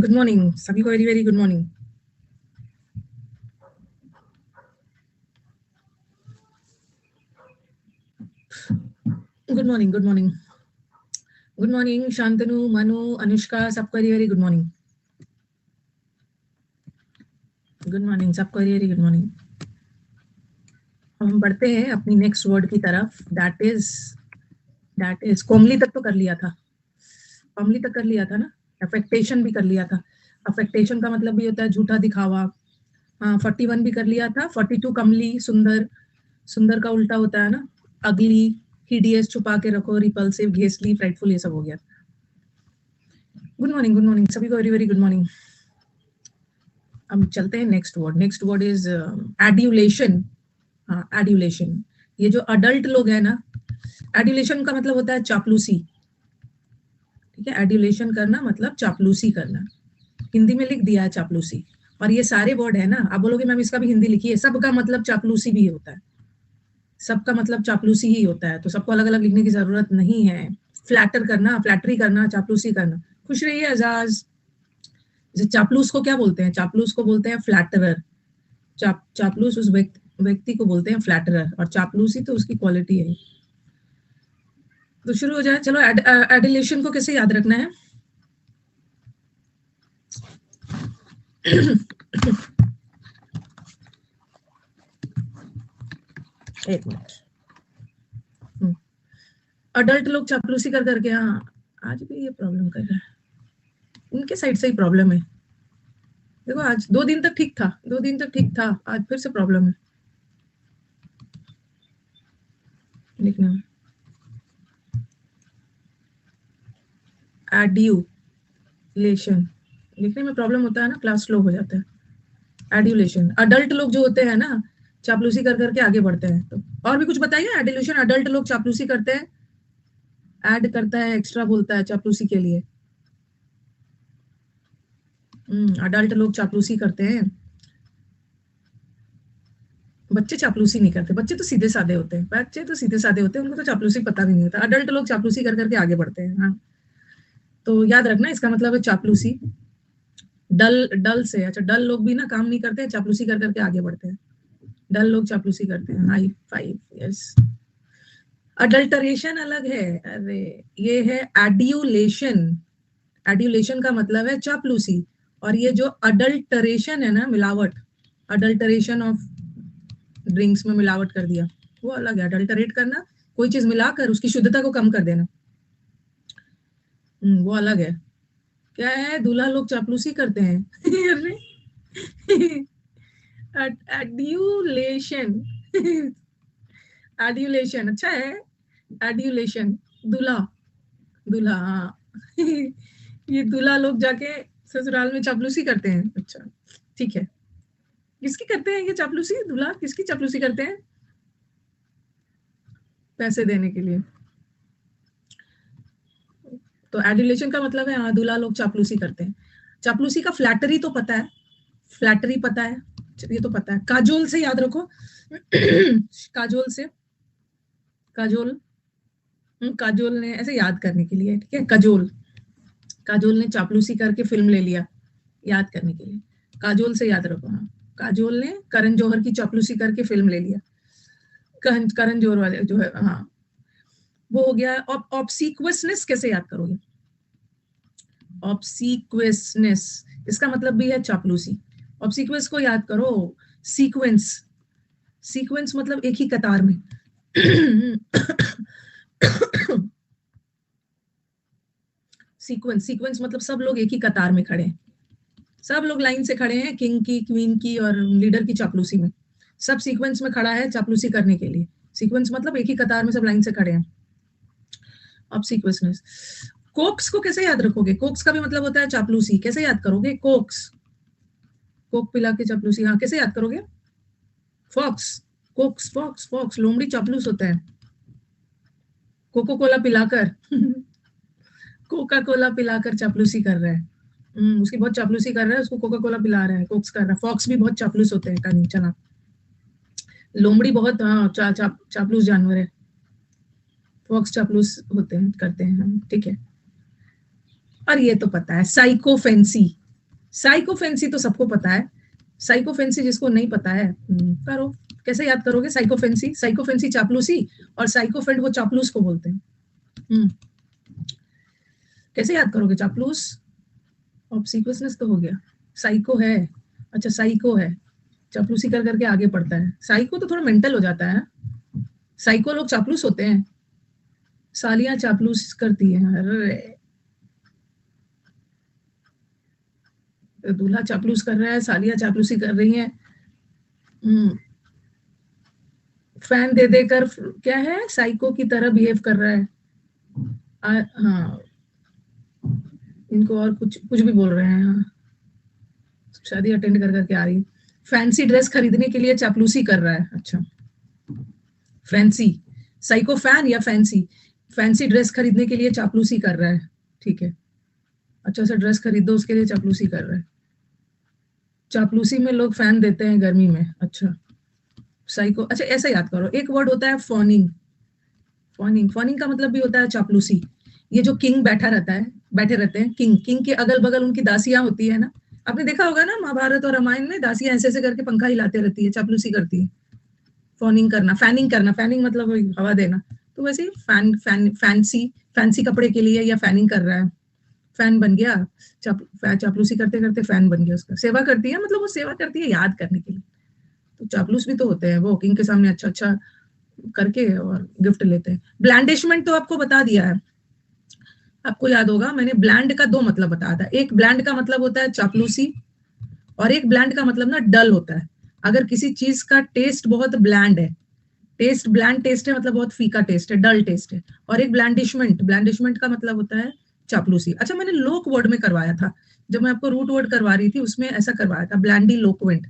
Good morning सभी को, very very good morning. Good morning, good morning, good morning Shantanu, Manu, Anushka, सबको very very good morning. Good morning सबको, very very good morning. हम बढ़ते हैं अपनी नेक्स्ट वर्ड की तरफ। दैट इज कोमली तक तो कर लिया था, कोमली तक कर लिया था ना। अफेक्टेशन भी कर लिया था। अफेक्टेशन का मतलब भी होता है झूठा दिखावा। हाँ, 41 भी कर लिया था। 42 कमली, सुंदर। सुंदर का उल्टा होता है ना अगली, हिडियस, छुपा के रखो, रिपल्सिव, घेसली, फ्राइटफुल, ये सब हो गया। गुड मॉर्निंग सभी को, वेरी वेरी गुड मॉर्निंग। अब चलते हैं next word. Next word is adulation. हाँ, एड्यूलेशन। ये जो अडल्ट लोग हैं ना, एड्यूलेशन का मतलब होता है चापलूसी। ठीक है, एड्यूलेशन करना मतलब चापलूसी करना। हिंदी में लिख दिया है चापलूसी। और ये सारे वर्ड है ना, आप बोलोगे मैम इसका भी हिंदी लिखी है। सबका मतलब चापलूसी भी होता है, सबका मतलब चापलूसी ही होता है, तो सबको अलग अलग लिखने की जरूरत नहीं है। फ्लैटर करना, फ्लैटरी करना, चापलूसी करना। खुश रहिए एजाज। चापलूस को क्या बोलते हैं? चापलूस को बोलते हैं फ्लैटरर। चापलूस उस व्यक्ति को बोलते हैं फ्लैटरर, और चापलूसी तो उसकी क्वालिटी है। तो शुरू हो जाए, चलो। एडिलेशन को कैसे याद रखना है? एक मिनट। अडल्ट लोग चापलूसी कर करके, हाँ आज भी ये प्रॉब्लम कर रहा है, उनके साइड से ही प्रॉब्लम है। देखो आज 2 दिन तक ठीक था, 2 दिन तक ठीक था, आज फिर से प्रॉब्लम है लिखने में। एड्यूलेशन लिखने में प्रॉब्लम होता है ना, क्लास स्लो हो जाता है। एड्यूलेशन, अडल्ट लोग जो होते हैं ना, चापलूसी कर करके आगे बढ़ते हैं। तो और भी कुछ बताइए। एड्यूलेशन, अडल्ट लोग चापलूसी करते हैं, ऐड करता है, एक्स्ट्रा बोलता है चापलूसी के लिए। अडल्ट लोग चापलूसी करते हैं। बच्चे चापलूसी नहीं करते, बच्चे तो सीधे साधे होते हैं, बच्चे तो सीधे साधे होते हैं, उनको तो चापलूसी पता भी नहीं होता। अडल्ट लोग चापलूसी कर करके आगे बढ़ते हैं। हाँ, तो याद रखना, इसका मतलब है चापलूसी। डल, डल से, अच्छा डल लोग भी ना काम नहीं करते हैं, चापलूसी कर करके आगे बढ़ते हैं। डल लोग चापलूसी करते हैं। High five, yes. अडल्टरेशन अलग है, अरे ये है एड्यूलेशन। एड्यूलेशन का मतलब है चापलूसी, और ये जो अडल्टरेशन है ना, मिलावट, अडल्टरेशन ऑफ ड्रिंक्स में मिलावट कर दिया, वो अलग है। अडल्टरेट करना, कोई चीज मिलाकर उसकी शुद्धता को कम कर देना, वो अलग है। क्या है, दूल्हा लोग चापलूसी करते हैं। एड्यूलेशन। एड्यूलेशन अच्छा है। एड्यूलेशन, दूल्हा, दूल्हा, हाँ। ये दूल्हा लोग जाके ससुराल में चापलूसी करते हैं। अच्छा ठीक है, किसकी करते हैं ये चापलूसी? दूल्हा किसकी चापलूसी करते हैं? पैसे देने के लिए। तो एड्यूलेशन का मतलब है, हाँ दूल्हा लोग चापलूसी करते हैं। चापलूसी का फ्लैटरी तो पता है, फ्लैटरी पता है, ये तो पता है। काजोल से याद रखो। काजोल से, काजोल, काजोल ने, ऐसे याद करने के लिए, ठीक है। काजोल, काजोल ने चापलूसी करके फिल्म ले लिया, याद करने के लिए। काजोल से याद रखो। हाँ, काजोल ने करण जौहर की चापलूसी करके फिल्म ले लिया। करण जौहर वाले जो है, हाँ वो हो गया। ऑब्सीक्वसनेस कैसे याद करोगे? ऑब्सीक्वसनेस, इसका मतलब भी है चापलूसी। ऑब्सीक्वस को याद करो, सीक्वेंस, सीक्वेंस मतलब एक ही कतार में। सीक्वेंस, सीक्वेंस मतलब सब लोग एक ही कतार में खड़े हैं, सब लोग लाइन से खड़े हैं, किंग की, क्वीन की और लीडर की चापलूसी में। सब सीक्वेंस में खड़ा है चापलूसी करने के लिए। सीक्वेंस मतलब एक ही कतार में सब लाइन से खड़े हैं। ऑब्सीक्वसनेस। कोक्स को कैसे याद रखोगे? कोक्स का भी मतलब होता है चापलूसी, कैसे याद करोगे? कोक्स, कोक पिला के चापलूसी, हाँ कैसे याद करोगे? फॉक्स, कोक्स, फॉक्स, फॉक्स लोमड़ी चापलूस होता है। कोको कोला पिलाकर, कोका कोला पिलाकर चापलूसी कर रहा है। उसकी बहुत चापलूसी कर रहा है, उसको कोका कोला पिला रहा है, कोक्स कर रहा है। फॉक्स भी बहुत चापलूस होते हैं, कहीं चना। लोमड़ी बहुत, हाँ चापलूस जानवर है। फॉक्स चापलूस होते हैं, करते हैं, ठीक है। और ये तो पता है, साइकोफेंसी। साइकोफेंसी तो सबको पता है, साइकोफेंसी जिसको नहीं पता है करो, कैसे याद करोगे साइकोफेंसी? साइकोफेंसी चापलूसी, और साइकोफेंट वो चापलूस को बोलते हैं। कैसे याद करोगे चापलूस? ऑब्सीक्वसनेस तो हो गया, साइको है, अच्छा साइको है, चापलूसी कर करके आगे पढ़ता है। साइको तो थोड़ा मेंटल हो जाता है, साइको लोग चापलूस होते हैं, सालियां चापलूस करती है। अरे दूल्हा चापलूस कर रहा है, सालियां चापलूसी कर रही हैं। फैन दे देकर क्या है, साइको की तरह बिहेव कर रहा है। हाँ, इनको और कुछ कुछ भी बोल रहे हैं। हाँ, शादी अटेंड कर करके आ रही, फैंसी ड्रेस खरीदने के लिए चापलूसी कर रहा है। अच्छा, फैंसी, साइको फैन या फैंसी, फैंसी ड्रेस खरीदने के लिए चापलूसी कर रहा है, ठीक है, अच्छा सा ड्रेस खरीद दो उसके लिए चापलूसी कर रहा है। चापलूसी में लोग फैन देते हैं गर्मी में। अच्छा, साइको, अच्छा ऐसा याद करो, एक वर्ड होता है फॉनिंग, फॉनिंग, फॉनिंग का मतलब भी होता है चापलूसी। ये जो किंग बैठा रहता है, बैठे रहते हैं, किंग, किंग के अगल बगल उनकी दासियां होती है ना, आपने देखा होगा ना महाभारत और रामायण में, दासियां ऐसे ऐसे करके पंखा हिलाते रहती है, चापलूसी करती है। फॉनिंग करना, फैनिंग करना, फैनिंग मतलब हवा देना, तो वैसे ही फैन, फैंसी, फैंसी कपड़े के लिए या फैनिंग कर रहा है, फैन बन गया, चापलूसी करते करते फैन बन गया उसका। सेवा करती है, मतलब वो सेवा करती है याद करने के लिए, तो चापलूस भी तो होते हैं, वो किंग के सामने अच्छा अच्छा करके और गिफ्ट लेते हैं। ब्लैंडिशमेंट तो आपको बता दिया है, आपको याद होगा, मैंने ब्लैंड का दो मतलब बताया था, एक ब्लैंड का मतलब होता है चापलूसी, और एक ब्लैंड का मतलब ना डल होता है। अगर किसी चीज का टेस्ट बहुत ब्लैंड है, टेस्ट ब्लैंड टेस्ट है मतलब बहुत फीका टेस्ट है, डल टेस्ट है, और एक ब्लैंडिशमेंट, ब्लैंडिशमेंट का मतलब होता है चापलूसी। अच्छा, मैंने लोक वर्ड में करवाया था, जब मैं आपको रूट वर्ड करवा रही थी उसमें ऐसा करवाया था, ब्लैंडी लोक्वेंट,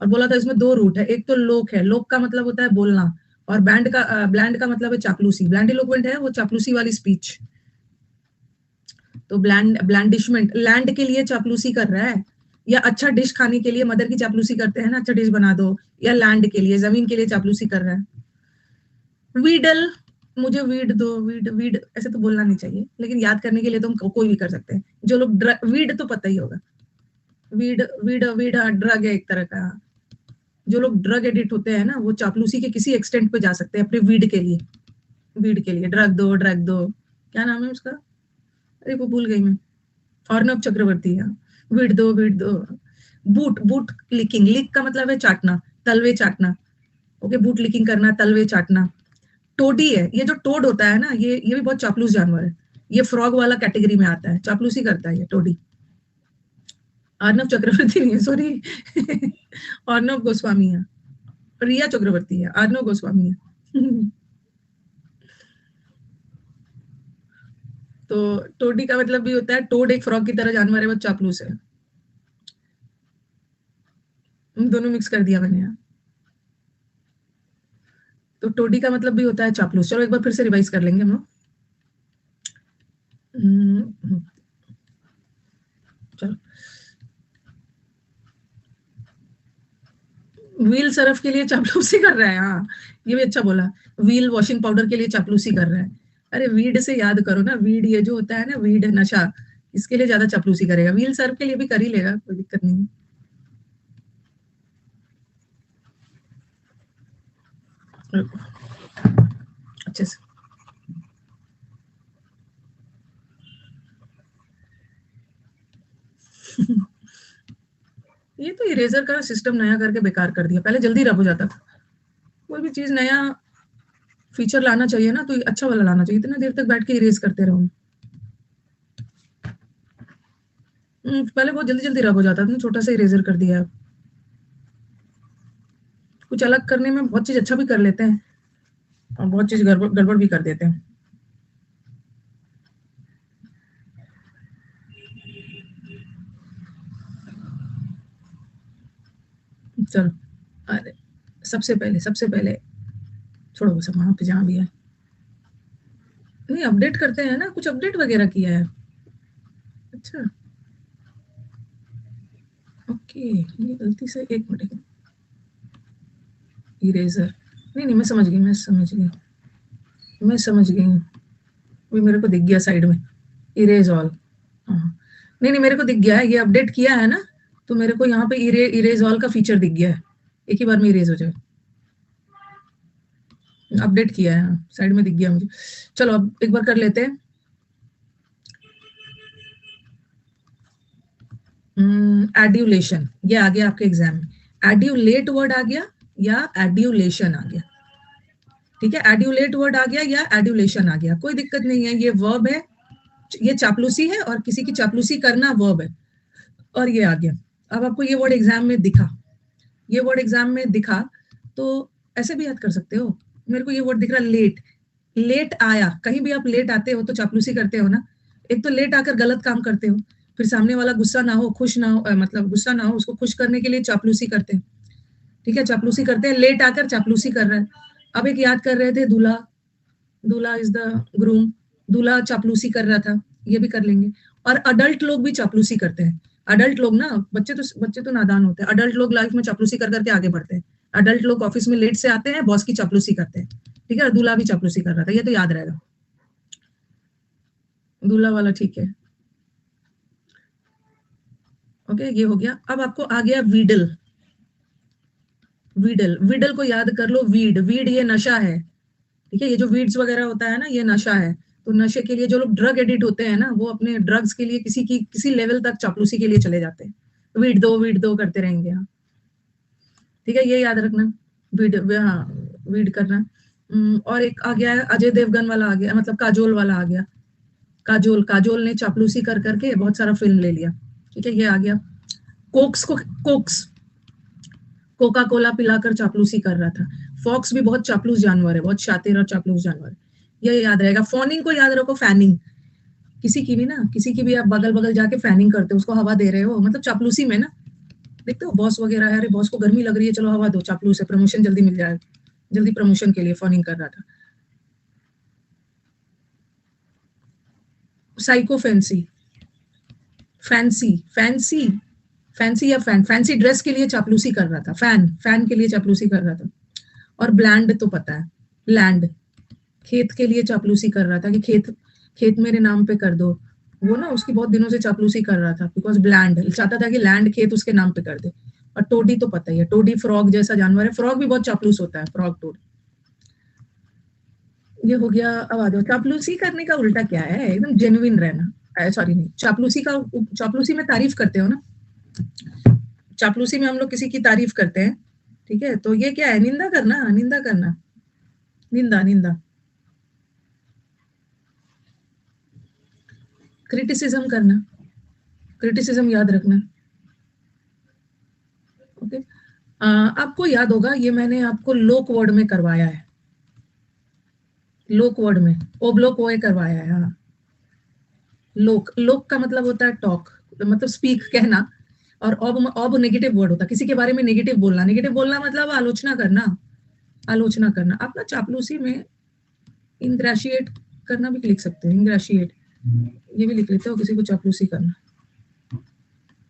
और बोला था इसमें दो रूट है, एक तो लोक है, लोक का मतलब होता है बोलना, और बैंड का ब्लैंड का मतलब है चापलूसी, ब्लैंडी लोक्वेंट है वो चापलूसी वाली स्पीच। तो ब्लैंडिशमेंट, लैंड के लिए चापलूसी कर रहा है, या अच्छा डिश खाने के लिए मदर की चापलूसी करते हैं ना, अच्छा डिश बना दो, या लैंड के लिए, जमीन के लिए चापलूसी कर रहा है। वीडल, मुझे वीड दो, वीड, वीड ऐसे तो बोलना नहीं चाहिए, लेकिन याद करने के लिए तो हम कोई भी कर सकते हैं। जो लोग वीड तो पता ही होगा, वीड, वीड, वीड ड्रग है एक तरह का। जो लोग ड्रग एडिक्ट होते हैं ना, वो चापलूसी के किसी एक्सटेंट पे जा सकते हैं अपने वीड के लिए, वीड के लिए, ड्रग दो, ड्रग दो, क्या नाम है उसका, अरे वो भूल गई मैं, अर्नब चक्रवर्ती है, वीड दो, वीड दो। बूट, बूट लिकिंग, लिक का मतलब है चाटना, तलवे चाटना, ओके, बूट लिकिंग करना, तलवे चाटना। टोडी है, ये जो टोड होता है ना, ये भी बहुत चापलूस जानवर है, ये फ्रॉग वाला कैटेगरी में आता है, चापलूसी करता है ये टोडी। अर्नब चक्रवर्ती नहीं है, सॉरी अर्नब गोस्वामी है, रिया चक्रवर्ती है, अर्नब गोस्वामी है तो टोडी का मतलब भी होता है, टोड एक फ्रॉग की तरह जानवर है, वो चापलूस है, दोनों मिक्स कर दिया मैंने यहाँ। तो टोडी का मतलब भी होता है चापलूस। चलो एक बार फिर से रिवाइज कर लेंगे हम लोग। चलो, व्हील सरफ के लिए चापलूसी कर रहा है, हाँ ये भी अच्छा बोला, व्हील वॉशिंग पाउडर के लिए चापलूसी कर रहा है। अरे वीड से याद करो ना, वीड ये जो होता है ना, वीड नशा, इसके लिए ज्यादा चापलूसी करेगा, व्हील सर्फ के लिए भी कर ही लेगा, कोई दिक्कत नहीं। अच्छे से ये तो इरेजर का सिस्टम नया करके बेकार कर दिया, पहले जल्दी रब हो जाता था। कोई भी चीज नया फीचर लाना चाहिए ना, तो अच्छा वाला लाना चाहिए, इतना देर तक बैठ के इरेज करते रहो। पहले बहुत जल्दी जल्दी रब हो जाता था, छोटा सा इरेजर कर दिया। कुछ अलग करने में बहुत चीज अच्छा भी कर लेते हैं, और बहुत चीज गड़बड़ गड़बड़ भी कर देते हैं। चलो, अरे सबसे पहले छोड़ो वो सब, वहां पे जहाँ भी है, नहीं अपडेट करते हैं ना, कुछ अपडेट वगैरह किया है। अच्छा, ओके, ये गलती से, एक मिनट, इरेजर, नहीं नहीं, मैं समझ गई, वो मेरे को दिख गया साइड में, इरेज ऑल, हाँ, नहीं नहीं, मेरे को दिख गया है, ये अपडेट किया है ना, तो मेरे को यहाँ पे इरेज ऑल का फीचर दिख गया है, एक ही बार में इरेज हो जाए। अपडेट किया है, साइड में दिख गया मुझे। चलो अब एक बार कर लेते हैं। एड्यूलेशन, ये आ गया आपके एग्जाम में। एड्यूलेट वर्ड आ गया या एड्यूलेशन आ गया, ठीक है। एड्यूलेट वर्ड आ गया या एड्यूलेशन आ गया, कोई दिक्कत नहीं है, ये वर्ब है, ये चापलूसी है और किसी की चापलूसी करना वर्ब है, और ये आ गया। अब आपको ये वर्ड एग्जाम में दिखा, ये वर्ड एग्जाम में दिखा तो ऐसे भी याद कर सकते हो। मेरे को ये वर्ड दिख रहा, लेट, लेट आया, कहीं भी आप लेट आते हो तो चापलूसी करते हो ना। एक तो लेट आकर गलत काम करते हो, फिर सामने वाला गुस्सा ना हो, खुश ना हो, मतलब गुस्सा ना हो, उसको खुश करने के लिए चापलूसी करते हैं, ठीक है, चापलूसी करते हैं, लेट आकर चापलूसी कर रहा है। अब एक याद कर रहे थे, दूल्हा, दूल्हा इज द ग्रूम, दूल्हा चापलूसी कर रहा था, ये भी कर लेंगे। और अडल्ट लोग भी चापलूसी करते हैं, अडल्ट लोग ना, बच्चे तो नादान होते हैं, अडल्ट लोग लाइफ में चापलूसी कर करके आगे बढ़ते हैं। अडल्ट लोग ऑफिस में लेट से आते हैं, बॉस की चापलूसी करते हैं, ठीक है, दूल्हा भी चापलूसी कर रहा था, ये तो याद रहेगा, दूल्हा वाला, ठीक है, ओके, ये हो गया। अब आपको आ गया वीडल, वीडल, वीडल को याद कर लो, वीड, वीड ये नशा है, ठीक है, ये जो वीड्स वगैरह होता है ना, ये नशा है। तो नशे के लिए जो लोग ड्रग एडिक्ट होते हैं ना, वो अपने ड्रग्स के लिए किसी लेवल तक चापलूसी के लिए चले जाते हैं, वीड दो करते रहेंगे, हाँ, ठीक है, ये याद रखना, वीड, हाँ, वीड करना। और एक आ गया है अजय देवगन वाला आ गया, मतलब काजोल वाला आ गया, काजोल, काजोल ने चापलूसी कर करके बहुत सारा फिल्म ले लिया, ठीक है, ये आ गया। कोक्स को, कोक्स, कोका कोला पिलाकर चापलूसी कर रहा था। फॉक्स भी बहुत चापलूस जानवर है, बहुत शातिर और चापलूस जानवर है, ये याद रहेगा। फॉनिंग को याद रखो, फैनिंग, किसी की भी ना, किसी की भी आप बगल बगल जाके फैनिंग करते हो, उसको हवा दे रहे हो, मतलब चापलूसी में ना, देखते हो बॉस वगैरह है, अरे बॉस को गर्मी लग रही है, चलो हवा दो, चापलूस है, प्रमोशन जल्दी मिल जाए, जल्दी प्रमोशन के लिए फॉनिंग कर रहा था। Psycho fancy, fancy, fancy, fancy या फैन, फैंसी ड्रेस के लिए चापलूसी कर रहा था, फैन, फैन के लिए चापलूसी कर रहा था। और ब्लैंड तो पता है, लैंड, खेत के लिए चापलूसी कर रहा था कि खेत, खेत मेरे नाम पे कर दो, वो ना उसकी बहुत दिनों से चापलूसी कर रहा था, बिकॉज ब्लैंड चाहता था कि लैंड, खेत उसके नाम पे कर दे। और टोडी तो पता ही है, टोडी फ्रॉग जैसा जानवर है, फ्रॉग भी बहुत चापलूस होता है, फ्रॉग, टोड, ये हो गया। अब आ जाओ, चापलूसी करने का उल्टा क्या है, एकदम जेन्युइन रहना, सॉरी नहीं, चापलूसी का, चापलूसी में तारीफ करते हो ना, चापलूसी में हम लोग किसी की तारीफ करते हैं, ठीक है, तो ये क्या है, निंदा करना, निंदा करना, निंदा, निंदा, क्रिटिसिज्म करना, क्रिटिसिज्म याद रखना, ओके। आपको याद होगा, ये मैंने आपको लोक वर्ड में करवाया है, लोक वर्ड में ओब्लोक ओए करवाया है, हाँ, लोक, लोक का मतलब होता है टॉक, मतलब स्पीक, कहना, और ऑब नेगेटिव वर्ड होता है, किसी के बारे में नेगेटिव बोलना, नेगेटिव बोलना मतलब आलोचना करना, आलोचना करना। आप ना चापलूसी में इंग्रेशिएट करना भी लिख सकते हैं, इंग्रेशिएट, ये भी लिख लेते हो, किसी को चापलूसी करना।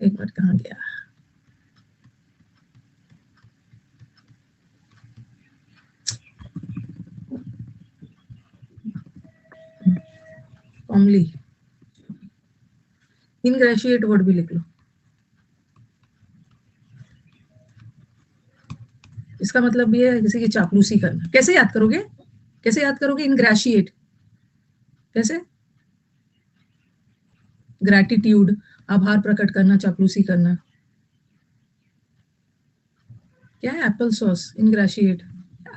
एक बार कहाँ गया, कॉमली, इनग्रेशिएट वर्ड भी लिख लो, इसका मतलब ये है किसी की चापलूसी करना। कैसे याद करोगे, कैसे याद करोगे इनग्रेशिएट, कैसे, ग्रैटिट्यूड, आभार प्रकट करना, चापलूसी करना, क्या है, एप्पल सॉस, इनग्रेशिएट,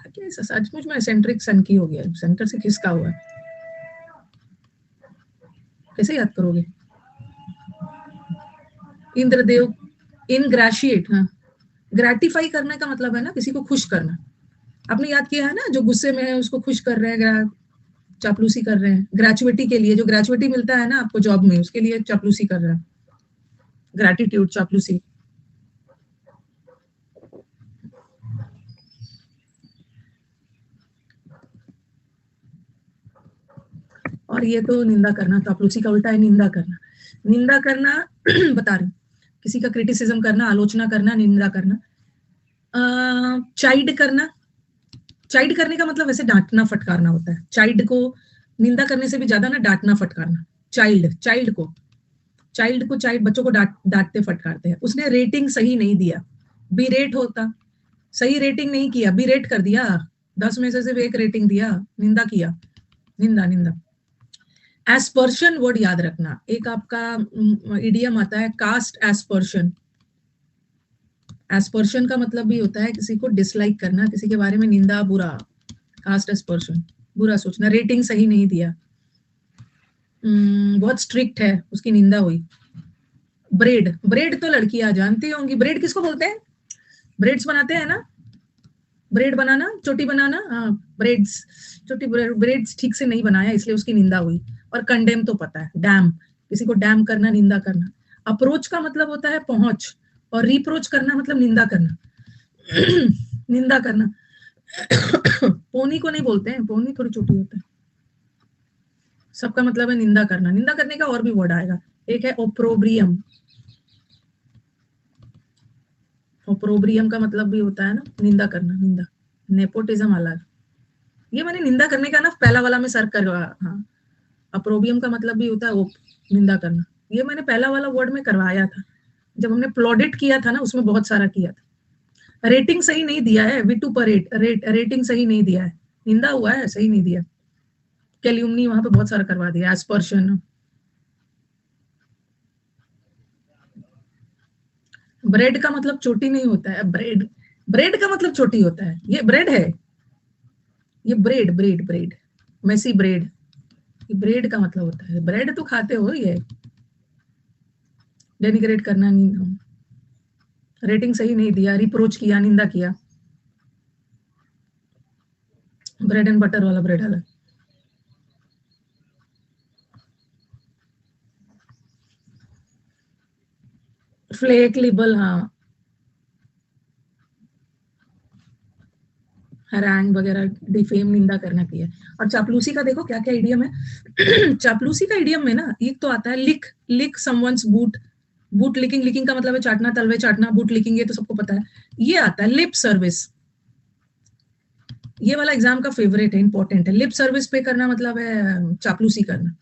क्या सचमुच में एसेंट्रिक सन की हो गया, सेंटर से खिसका हुआ है, कैसे याद करोगे, इंद्रदेव, इनग्रेशिएट, हाँ, ग्रेटिफाई करने का मतलब है ना किसी को खुश करना। आपने याद किया है ना, जो गुस्से में है उसको खुश कर रहे हैं, चापलूसी कर रहे हैं, ग्रेचुइटी के लिए, जो ग्रेचुइटी मिलता है ना आपको जॉब में, उसके लिए चापलूसी कर रहे हैं, ग्रेटिट्यूड, चापलूसी। और ये तो निंदा करना, चापलूसी का उल्टा है निंदा करना, निंदा करना बता रही हूँ, किसी का क्रिटिसिज्म करना, आलोचना करना, निंदा करना। चाइड करना, चाइड करने का मतलब वैसे डांटना फटकारना होता है, चाइल्ड को निंदा करने से भी ज्यादा ना डांटना फटकारना, चाइल्ड, चाइल्ड को, चाइल्ड को बच्चों को डांटते फटकारते हैं। उसने रेटिंग सही नहीं दिया, बी रेट होता, सही रेटिंग नहीं किया, बी रेट कर दिया, 10 में से सिर्फ 1 रेटिंग दिया, निंदा किया, निंदा निंदा। एस्पर्शन वर्ड याद रखना, एक आपका इडियम आता है कास्ट एस्पर्शन। एस्पर्शन का मतलब भी होता है किसी को डिसलाइक करना, किसी के बारे में निंदा, बुरा, कास्ट एस्पर्शन, बुरा सोचना, रेटिंग सही नहीं दिया, बहुत स्ट्रिक्ट है, उसकी निंदा हुई। ब्रेड, ब्रेड तो लड़कियां जानती होंगी, ब्रेड किसको बोलते हैं? ब्रेड्स बनाते हैं ना, ब्रेड बनाना, चोटी बनाना, हाँ ब्रेड्स, चोटी ब्रेड्स ठीक से नहीं बनाया इसलिए उसकी निंदा हुई। और कंडेम तो पता है, डैम, किसी को डैम करना, निंदा करना। अप्रोच का मतलब होता है पहुंच, और रिप्रोच करना मतलब निंदा करना निंदा करना पोनी को नहीं बोलते हैं, पोनी थोड़ी छोटी होता है, सबका मतलब है निंदा करना। निंदा करने का और भी वर्ड आएगा, एक है ओप्रोब्रियम। ओप्रोब्रियम का मतलब भी होता है ना निंदा करना, निंदा। नेपोटिज्म अलग, ये मैंने निंदा करने का ना पहला वाला में सर्च करवा, हाँ। अप्रोबियम का मतलब भी होता है निंदा करना, ये मैंने पहला वाला वर्ड में करवाया था जब हमने प्लॉडिट किया था ना, उसमें बहुत सारा किया था। रेटिंग सही नहीं दिया है, विटुपरेट, रेटिंग सही नहीं दिया है, निंदा हुआ है, सही नहीं दिया। कैल्यूमनी वहां पे बहुत सारा करवा दिया, एस्पर्शन। ब्रेड का मतलब चोटी नहीं होता है, ब्रेड, ब्रेड का मतलब चोटी होता है, ये ब्रेड है, ये bread, bread, bread, messy bread, ये ब्रेड का मतलब होता है, ब्रेड तो खाते हो, ये डेनिग्रेट करना, नहीं, रेटिंग सही नहीं दिया, रिप्रोच किया, निंदा किया। ब्रेड एंड बटर वाला ब्रेड अलग। फ्लेक, लिबल, हाँ, हैरांग वगैरह, डिफेम, निंदा करना की है। और चापलूसी का देखो क्या क्या इडियम है चापलूसी का इडियम में ना एक तो आता है lick, lick someone's boot, boot licking, licking का मतलब है चाटना, तलवे चाटना, बूट लिकिंग, ये तो सबको पता है। ये आता है लिप सर्विस, ये वाला एग्जाम का फेवरेट है, इंपॉर्टेंट है। लिप सर्विस पे करना मतलब है चापलूसी करना,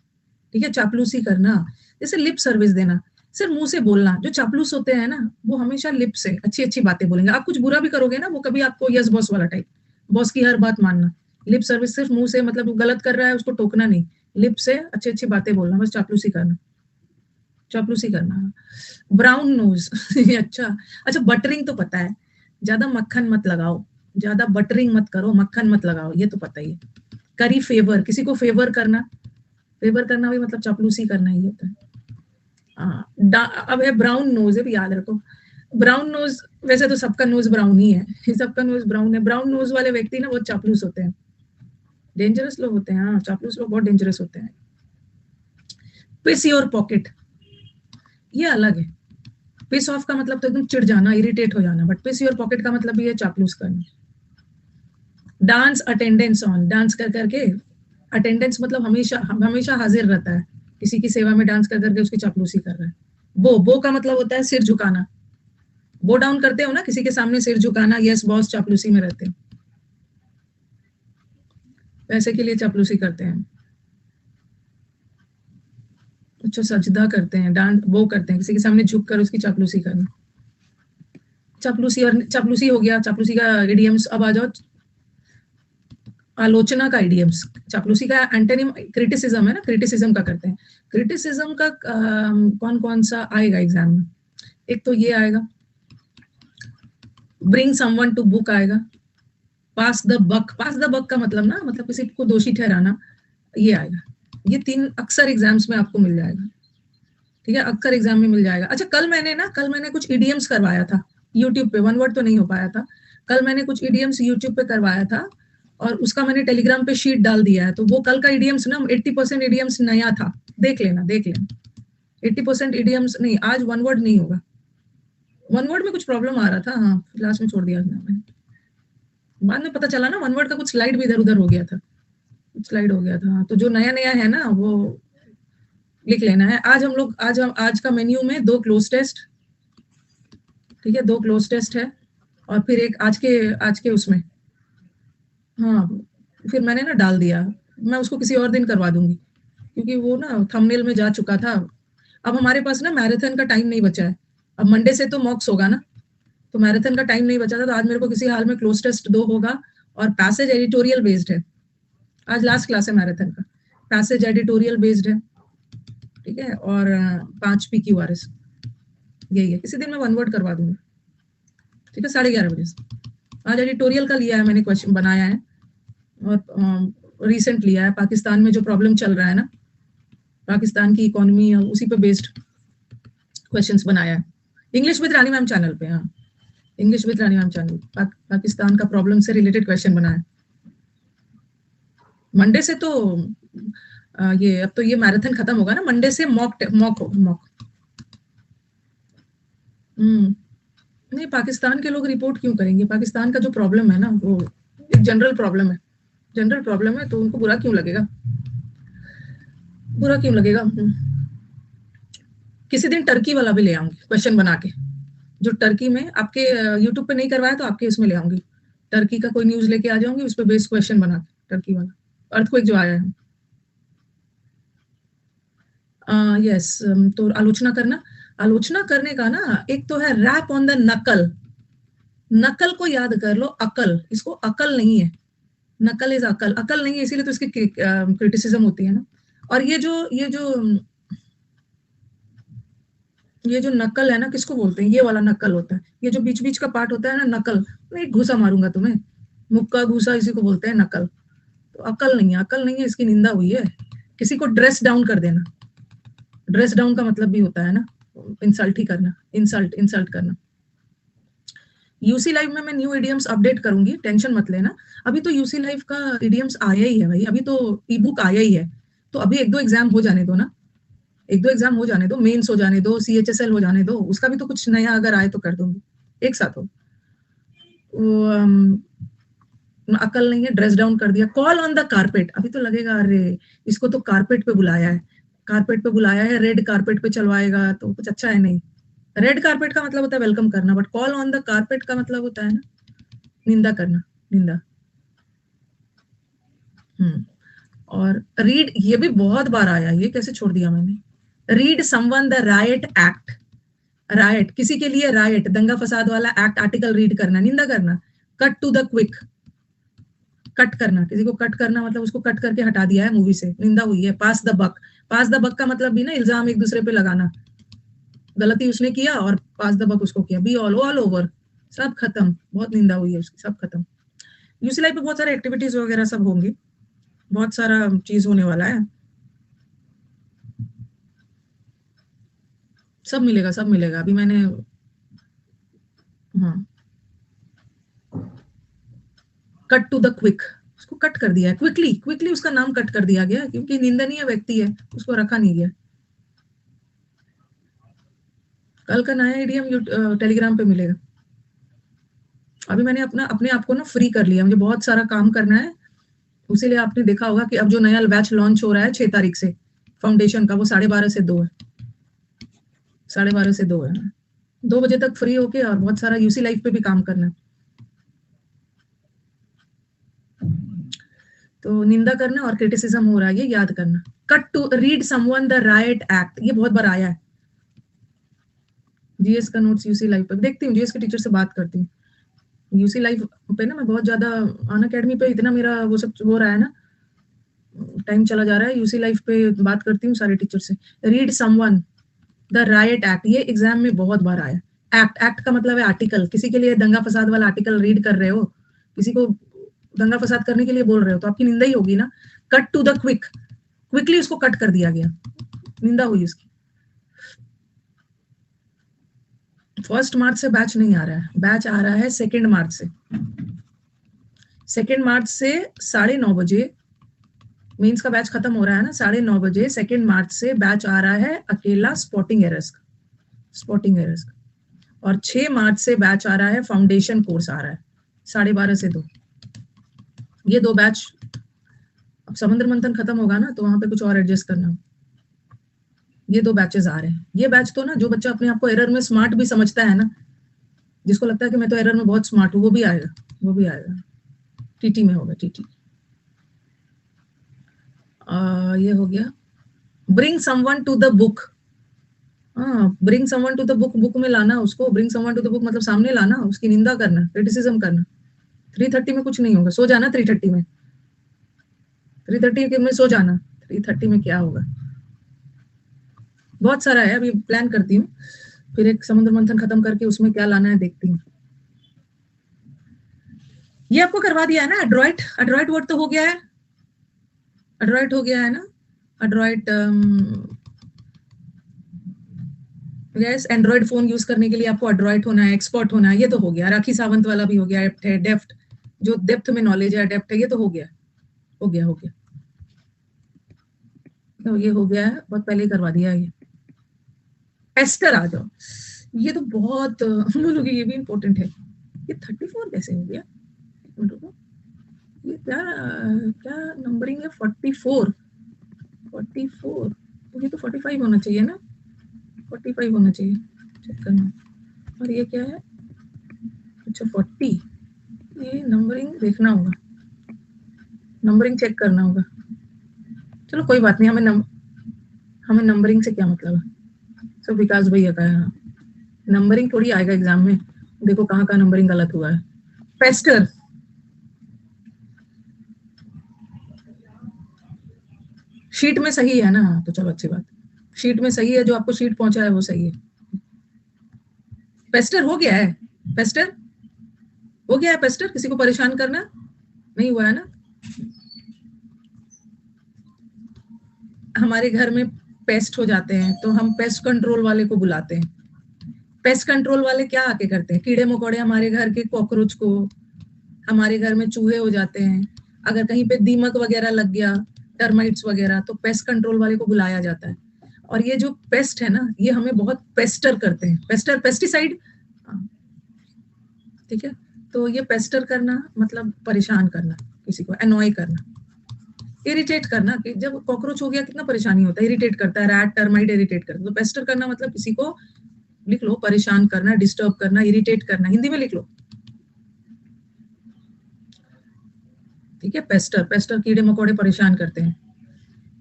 ठीक है, चापलूसी करना, जैसे लिप सर्विस देना, सिर्फ मुंह से बोलना। जो चापलूस होते हैं ना वो हमेशा लिप से अच्छी अच्छी बातें बोलेंगे, आप कुछ बुरा भी करोगे ना वो कभी आपको यस बॉस वाला टाइप, बॉस की हर बात मानना। लिप सर्विस सिर्फ मुंह से, मतलब वो गलत कर रहा है उसको टोकना नहीं, लिप से अच्छी अच्छी बातें बोलना, बस चापलूसी करना, चापलूसी करना। ब्राउन नोज अच्छा, अच्छा बटरिंग तो पता है, ज्यादा मक्खन मत लगाओ, ज्यादा बटरिंग मत करो, मक्खन मत लगाओ, ये तो पता ही है। करी फेवर, किसी को फेवर करना, फेवर करना भी मतलब चापलूसी करना ही होता है। अब है ब्राउन नोज, है भी याद रखो। ब्राउन नोज, वैसे तो सबका नोज ब्राउन ही है सबका नोज ब्राउन है। ब्राउन नोज वाले व्यक्ति ना बहुत चापलूस होते हैं, डेंजरस लोग होते हैं, हाँ चापलूस लोग बहुत डेंजरस होते हैं। पिस योर पॉकेट, ये अलग है। पिस ऑफ का मतलब तो एकदम चिढ़ जाना, इरिटेट हो जाना, बट पिस योर पॉकेट का मतलब ये चापलूस करना। डांस अटेंडेंस ऑन, डांस कर करके, अटेंडेंस मतलब हमेशा हमेशा हाजिर रहता है, किसी की सेवा में डांस कर करके उसकी चापलूसी कर रहा है। बो का मतलब होता है सिर झुकाना, बो डाउन करते हो ना किसी के सामने, सिर झुकाना, यस बॉस, चापलूसी में रहते हैं, पैसे के लिए चापलूसी करते हैं। अच्छा, सजदा करते हैं, डांस वो करते हैं, किसी के सामने झुक कर उसकी चापलूसी करना, चापलूसी। और चापलूसी हो गया, चापलूसी का इडियम्स। अब आ जाओ आलोचना का इडियम्स। चापलूसी का एंटोनिम क्रिटिसिज्म है ना, क्रिटिसिज्म का करते हैं। क्रिटिसिज्म का कौन कौन सा आएगा एग्जाम में, एक तो ये आएगा, ब्रिंग समवन टू बुक आएगा, पास the buck, pass the buck का मतलब ना, मतलब किसी को दोषी ठहराना, ये आएगा। ये 3 अक्सर एग्जाम्स में आपको मिल जाएगा, ठीक है, अक्सर एग्जाम में मिल जाएगा। अच्छा, कल मैंने कुछ इडियम्स करवाया था यूट्यूब पे, वन वर्ड तो नहीं हो पाया था, कल मैंने कुछ इडियम्स यूट्यूब पे करवाया था, और उसका मैंने टेलीग्राम पे शीट डाल दिया है। तो वो कल का इडियम्स ना 80% इडियम्स नया था, देख लेना, देख लेना। 80% इडियम्स नहीं, आज वन वर्ड नहीं होगा, वन वर्ड में कुछ प्रॉब्लम आ रहा था, हाँ लास्ट में छोड़ दिया मैंने, बाद में पता चला ना वन वर्ड का कुछ स्लाइड भी इधर उधर हो गया था, स्लाइड हो गया था। तो जो नया नया है ना वो लिख लेना है। आज का मेन्यू में 2 क्लोज टेस्ट, ठीक है, 2 क्लोज टेस्ट है, और फिर एक आज के उसमें, हाँ फिर मैंने ना डाल दिया, मैं उसको किसी और दिन करवा दूंगी, क्योंकि वो ना थंबनेल में जा चुका था। अब हमारे पास ना मैराथन का टाइम नहीं बचा है, अब मंडे से तो मॉक्स होगा ना, तो मैराथन का टाइम नहीं बचा था, तो आज मेरे को किसी हाल में क्लोज टेस्ट 2 होगा और पैसेज एडिटोरियल बेस्ड है। आज लास्ट क्लास है मैराथन का, पैसेज एडिटोरियल बेस्ड है, ठीक है, और 5 PQRS यही है। किसी दिन मैं 1 वर्ड करवा दूंगी, ठीक है, 11:30 बजे से। आज एडिटोरियल का लिया है मैंने, क्वेश्चन बनाया है और रिसेंट लिया है, पाकिस्तान में जो प्रॉब्लम चल रहा है ना, पाकिस्तान की इकोनॉमी, उसी पे बेस्ड क्वेश्चंस बनाया है। English with Rani ma'am channel पे, हाँ, English with Rani ma'am channel, Pakistan का प्रॉब्लम से रिलेटेड क्वेश्चन बनाया। मंडे से तो ये अब तो ये मैराथन खत्म होगा ना, मंडे से मॉक नहीं, पाकिस्तान के लोग रिपोर्ट क्यों करेंगे? पाकिस्तान का जो प्रॉब्लम है ना, वो एक जनरल प्रॉब्लम है, जनरल प्रॉब्लम है, तो उनको बुरा क्यों लगेगा? बुरा क्यों लगेगा? किसी दिन टर्की वाला भी ले आऊंगी क्वेश्चन बना के, जो टर्की में आपके यूट्यूब पे नहीं करवाया तो आपके इसमें ले आऊंगी, टर्की का कोई न्यूज लेके आ जाऊंगी, उस पर बेस्ड क्वेश्चन बना के, टर्की वाला अर्थक्वेक जो आया है। यस, तो आलोचना करने का ना, एक तो है रैप ऑन द नकल, नकल को याद कर लो, अकल, इसको अकल नहीं है, नकल इज अकल, अकल नहीं है, इसीलिए तो इसकी क्रिटिसिज्म होती है ना। और ये जो नकल है ना, किसको बोलते हैं? ये वाला नकल होता है, ये जो बीच बीच का पार्ट होता है ना, नकल, मैं एक घूसा मारूंगा तुम्हें, मुक्का घूसा, इसी को बोलते हैं नकल। तो अकल नहीं है, अकल नहीं है, इसकी निंदा हुई है। किसी को ड्रेस डाउन कर देना, ड्रेस डाउन का मतलब भी होता है ना, इंसल्ट ही करना, इंसल्ट करना। यूसी लाइव में मैं न्यू इडियम्स अपडेट करूंगी, टेंशन मत लेना। अभी तो यूसी लाइव का इडियम्स आया ही है भाई, अभी तो ई बुक आया ही है, तो अभी 1-2 एग्जाम हो जाने दो ना, 1-2 एग्जाम हो जाने दो, मेंस हो जाने दो, CHSL हो जाने दो, उसका भी तो कुछ नया अगर आए तो कर दूंगी एक साथ हो। अकल नहीं है, ड्रेस डाउन कर दिया, कॉल ऑन द कारपेट, अभी तो लगेगा अरे इसको तो कारपेट पे बुलाया है, कारपेट पे बुलाया है, रेड कारपेट पे चलवाएगा, तो कुछ अच्छा है नहीं। रेड कारपेट का मतलब होता है वेलकम करना, but call on the carpet का मतलब होता है ना, निंदा करना, निंदा। और रीड, ये भी बहुत बार आया, ये कैसे छोड़ दिया मैंने? Read someone the right act, right, किसी के लिए राइट, दंगा फसाद वाला एक्ट, आर्टिकल रीड करना, निंदा करना। Cut to the quick, cut करना, किसी को कट करना मतलब उसको कट करके हटा दिया है मूवी से, निंदा हुई है। पास the buck, pass the buck का मतलब भी ना इल्जाम एक दूसरे पे लगाना, गलती उसने किया और पास द बक उसको किया, बी ऑल ओवर, सब खत्म, बहुत निंदा हुई है उसकी, सब खत्म। यूसी लाइफ पे बहुत सारे एक्टिविटीज वगैरह सब होंगी, बहुत सारा चीज होने वाला है, सब मिलेगा, सब मिलेगा। अभी मैंने, हाँ, कट टू द क्विक, उसको कट कर दिया है, क्विकली, क्विकली उसका नाम कट कर दिया गया, क्योंकि निंदनीय व्यक्ति है, उसको रखा नहीं गया। कल का नया ईडीएम टेलीग्राम पे मिलेगा। अभी मैंने अपने आप को ना फ्री कर लिया, मुझे बहुत सारा काम करना है, उसीलिए आपने देखा होगा कि अब जो नया बैच लॉन्च हो रहा है 6 तारीख से फाउंडेशन का, वो 12:30 से 2 है, 12:30 से 2 है, 2 बजे तक फ्री होके और बहुत सारा यूसी लाइफ पे भी काम करना है। तो निंदा करना और क्रिटिसिज्म हो रहा है, ये याद करना। Cut to read someone the right act, ये बहुत बार आया है। जीएस का नोट्स यूसी लाइफ पर देखती हूँ, जीएस के टीचर से बात करती हूँ। यूसी लाइफ पे ना मैं बहुत ज्यादा, अन अकेडमी पे इतना मेरा वो सब हो रहा है ना, टाइम चला जा रहा है, यूसी लाइफ पे बात करती हूँ सारे टीचर से। Read someone the right act, ये एग्जाम में बहुत बार आया। एक्ट, एक्ट का मतलब है आर्टिकल, किसी के लिए दंगा फसाद वाला आर्टिकल रीड कर रहे हो, किसी को दंगा फसाद करने के लिए बोल रहे हो, तो आपकी निंदा ही होगी ना। Cut to the quick, quickly उसको कट कर दिया गया, निंदा हुई उसकी। 1 मार्च से बैच नहीं आ रहा है, बैच आ रहा है 2 मार्च से, 2 मार्च से 9:30 बजे मीन्स का बैच खत्म हो रहा है ना, 9:30 बजे 2 मार्च से बैच आ रहा है अकेला स्पॉटिंग एरर्स का, स्पॉटिंग एरर्स का। और 6 मार्च से बैच आ रहा है, फाउंडेशन कोर्स आ रहा है 12:30 से 2। ये 2 बैच, अब समुद्र मंथन खत्म होगा ना, तो वहां पे कुछ और एडजस्ट करना। ये 2 बैचेस आ रहे हैं। ये बैच तो ना, जो बच्चा अपने आप को एरर में स्मार्ट भी समझता है ना, जिसको लगता है कि मैं तो एरर में बहुत स्मार्ट हूँ, वो भी आएगा, वो भी आएगा। टीटी में होगा, टीटी। ये हो गया। Bring someone to the book, हाँ, bring someone to the book, book में लाना उसको, bring someone to the book मतलब सामने लाना, उसकी निंदा करना, क्रिटिसिज्म करना। 3:30 में कुछ नहीं होगा, सो जाना 3:30 में, 3:30 में सो जाना, 3:30 में क्या होगा, बहुत सारा है, अभी प्लान करती हूँ, फिर एक समुद्र मंथन खत्म करके उसमें क्या लाना है देखती हूँ। ये आपको करवा दिया है ना एड्रॉइट, एड्रॉइट वर्ड तो हो गया है, एड्रॉइट हो गया है ना, Adroit, yes, Android phone use करने के लिए आपको एड्रॉइट होना है, एक्सपर्ट होना है, ये तो हो गया। राखी सावंत वाला भी हो गया, एप्ट है, डेफ्ट, जो डेप्थ में नॉलेज है, डेप्थ है, ये तो हो गया, हो गया, हो गया, तो ये हो गया है, बहुत पहले ही करवा दिया है ये। पेस्टर आ जाओ, ये तो बहुत हम लोगों की, ये भी इम्पोर्टेंट है। ये 34 कैसे हो गया, ये क्या क्या नंबरिंग है, 44, 44, ये तो 45 होना चाहिए ना, 45 होना चाहिए, चेक करना। और ये क्या है, अच्छा 40, ये नंबरिंग देखना होगा, नंबरिंग चेक करना होगा। चलो कोई बात नहीं, हमें नंबरिंग से क्या मतलब है, सो विकास भैया का है, नंबरिंग थोड़ी आएगा एग्जाम में, देखो कहाँ कहाँ नंबरिंग गलत हुआ है। पेस्टर, शीट में सही है ना, तो चलो अच्छी बात, शीट में सही है, जो आपको शीट पहुंचा है वो सही है। पेस्टर हो गया है, पेस्टर हो गया है, पेस्टर किसी को परेशान करना नहीं हुआ है ना। हमारे घर में पेस्ट हो जाते हैं तो हम पेस्ट कंट्रोल वाले को बुलाते हैं। पेस्ट कंट्रोल वाले क्या आके करते हैं, कीड़े मकोड़े, हमारे घर के कॉकरोच को, हमारे घर में चूहे हो जाते हैं, अगर कहीं पे दीमक वगैरह लग गया, टर्माइट्स वगैरह, तो पेस्ट कंट्रोल वाले को बुलाया जाता है। और ये जो पेस्ट है ना, ये हमें बहुत पेस्टर करते हैं, पेस्टर पेस्टिसाइड, ठीक है, तो ये पेस्टर करना मतलब परेशान करना, किसी को अनॉय करना, इरिटेट करना, कि जब कॉकरोच हो गया कितना परेशानी होता है, इरिटेट करता है, रैट टर्माइट इरिटेट करता है, तो पेस्टर करना मतलब किसी को, लिख लो, परेशान करना, डिस्टर्ब करना, इरिटेट करना, हिंदी में लिख लो, ठीक है। पेस्टर, पेस्टर कीड़े मकोड़े परेशान करते हैं,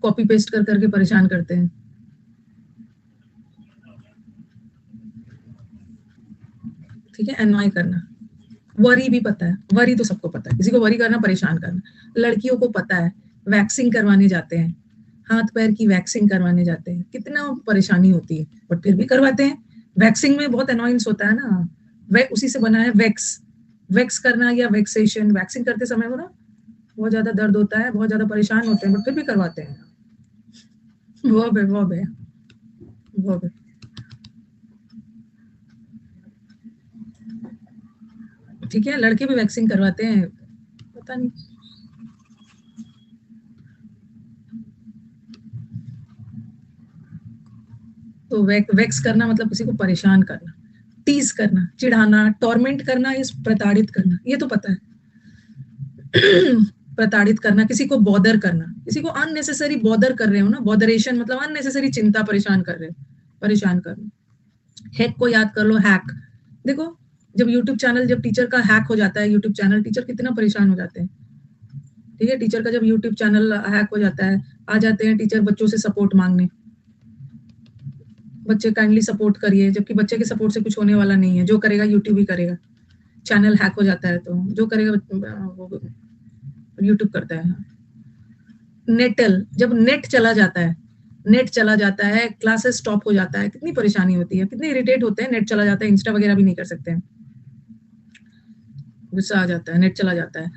कॉपी पेस्ट कर करके परेशान करते हैं, ठीक है। एनवाय करना, वरी भी पता है, वरी तो सबको पता है, किसी को वरी करना, परेशान करना, लड़कियों को पता है, वैक्सिंग करवाने जाते हैं, हाथ पैर की वैक्सिंग करवाने जाते हैं, कितना परेशानी होती है, बट फिर भी करवाते हैं। वैक्सिंग में बहुत अनॉयंस होता है ना, उसी से बना है वैक्स, वैक्स करना या वैक्सेशन, वैक्सिंग करते समय हो ना, बहुत ज्यादा दर्द होता है, बहुत ज्यादा परेशान होते हैं, बट फिर भी करवाते हैं। वर्ब है, वर्ब है, वर्ब है, ठीक है। लड़के भी वैक्सिंग करवाते हैं, पता नहीं, तो वैक्स करना मतलब किसी को परेशान करना, टीज करना, चिढ़ाना, टॉर्मेंट करना, इस प्रताड़ित करना, ये तो पता है। प्रताड़ित करना, किसी को बॉदर करना, किसी को अननेसेसरी बॉदर कर रहे हो ना, बॉदरेशन मतलब अननेसेसरी चिंता, परेशान कर रहे हो, परेशान करना। हैक को याद कर लो, हैक, देखो जब यूट्यूब चैनल, जब टीचर का हैक हो जाता है यूट्यूब चैनल, टीचर कितना परेशान हो जाते हैं, ठीक है। टीचर का जब यूट्यूब चैनल हैक हो जाता है, आ जाते हैं टीचर बच्चों से सपोर्ट मांगने, बच्चे काइंडली सपोर्ट करिए, जबकि बच्चे के सपोर्ट से कुछ होने वाला नहीं है, जो करेगा यूट्यूब ही करेगा, चैनल हैक हो जाता है तो जो करेगा वो यूट्यूब करता है। नेटल, जब नेट चला जाता है, नेट चला जाता है, क्लासेस स्टॉप हो जाता है, कितनी परेशानी होती है, कितने इरिटेट होते हैं, नेट चला जाता है, इंस्टा वगैरह भी नहीं कर सकते हैं, गुस्सा आ जाता है, नेट चला जाता है।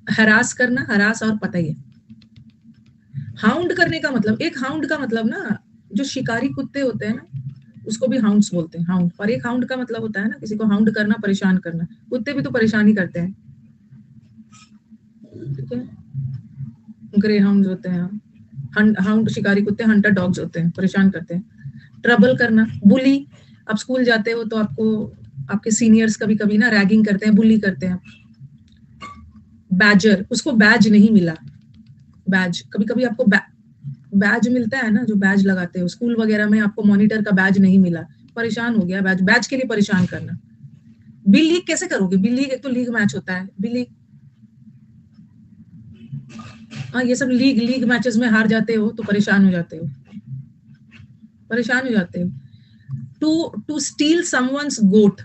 हरास करना, हरास और पता ही है, हाउंड करने का मतलब, एक हाउंड का मतलब ना, जो शिकारी कुत्ते होते हैं ना, उसको भी हाउंड्स बोलते हैं, हाउंड, और एक हाउंड का मतलब होता है ना, किसी को हाउंड करना, परेशान करना, कुत्ते भी तो परेशान ही करते हैं, ठीक है। ग्रे हाउंड होते हैं, हाउंड शिकारी कुत्ते, हंटर डॉग्स होते हैं, परेशान करते हैं। ट्रबल करना, बुली, आप स्कूल जाते हो तो आपको आपके सीनियर्स कभी कभी ना रैगिंग करते हैं, बुली करते हैं। बैजर, उसको बैज नहीं मिला, बैज, कभी कभी आपको बैज मिलता है ना, जो बैज लगाते हो स्कूल वगैरह में, आपको मॉनिटर का बैज नहीं मिला, परेशान हो गया, बैज, बैज के लिए परेशान करना। बी लीग कैसे करोगे, बी लीग एक तो लीग मैच होता है, बी लीग, हाँ ये सब लीग लीग मैचेस में हार जाते हो तो परेशान हो जाते हो, परेशान हो जाते हैं। To steal someone's goat,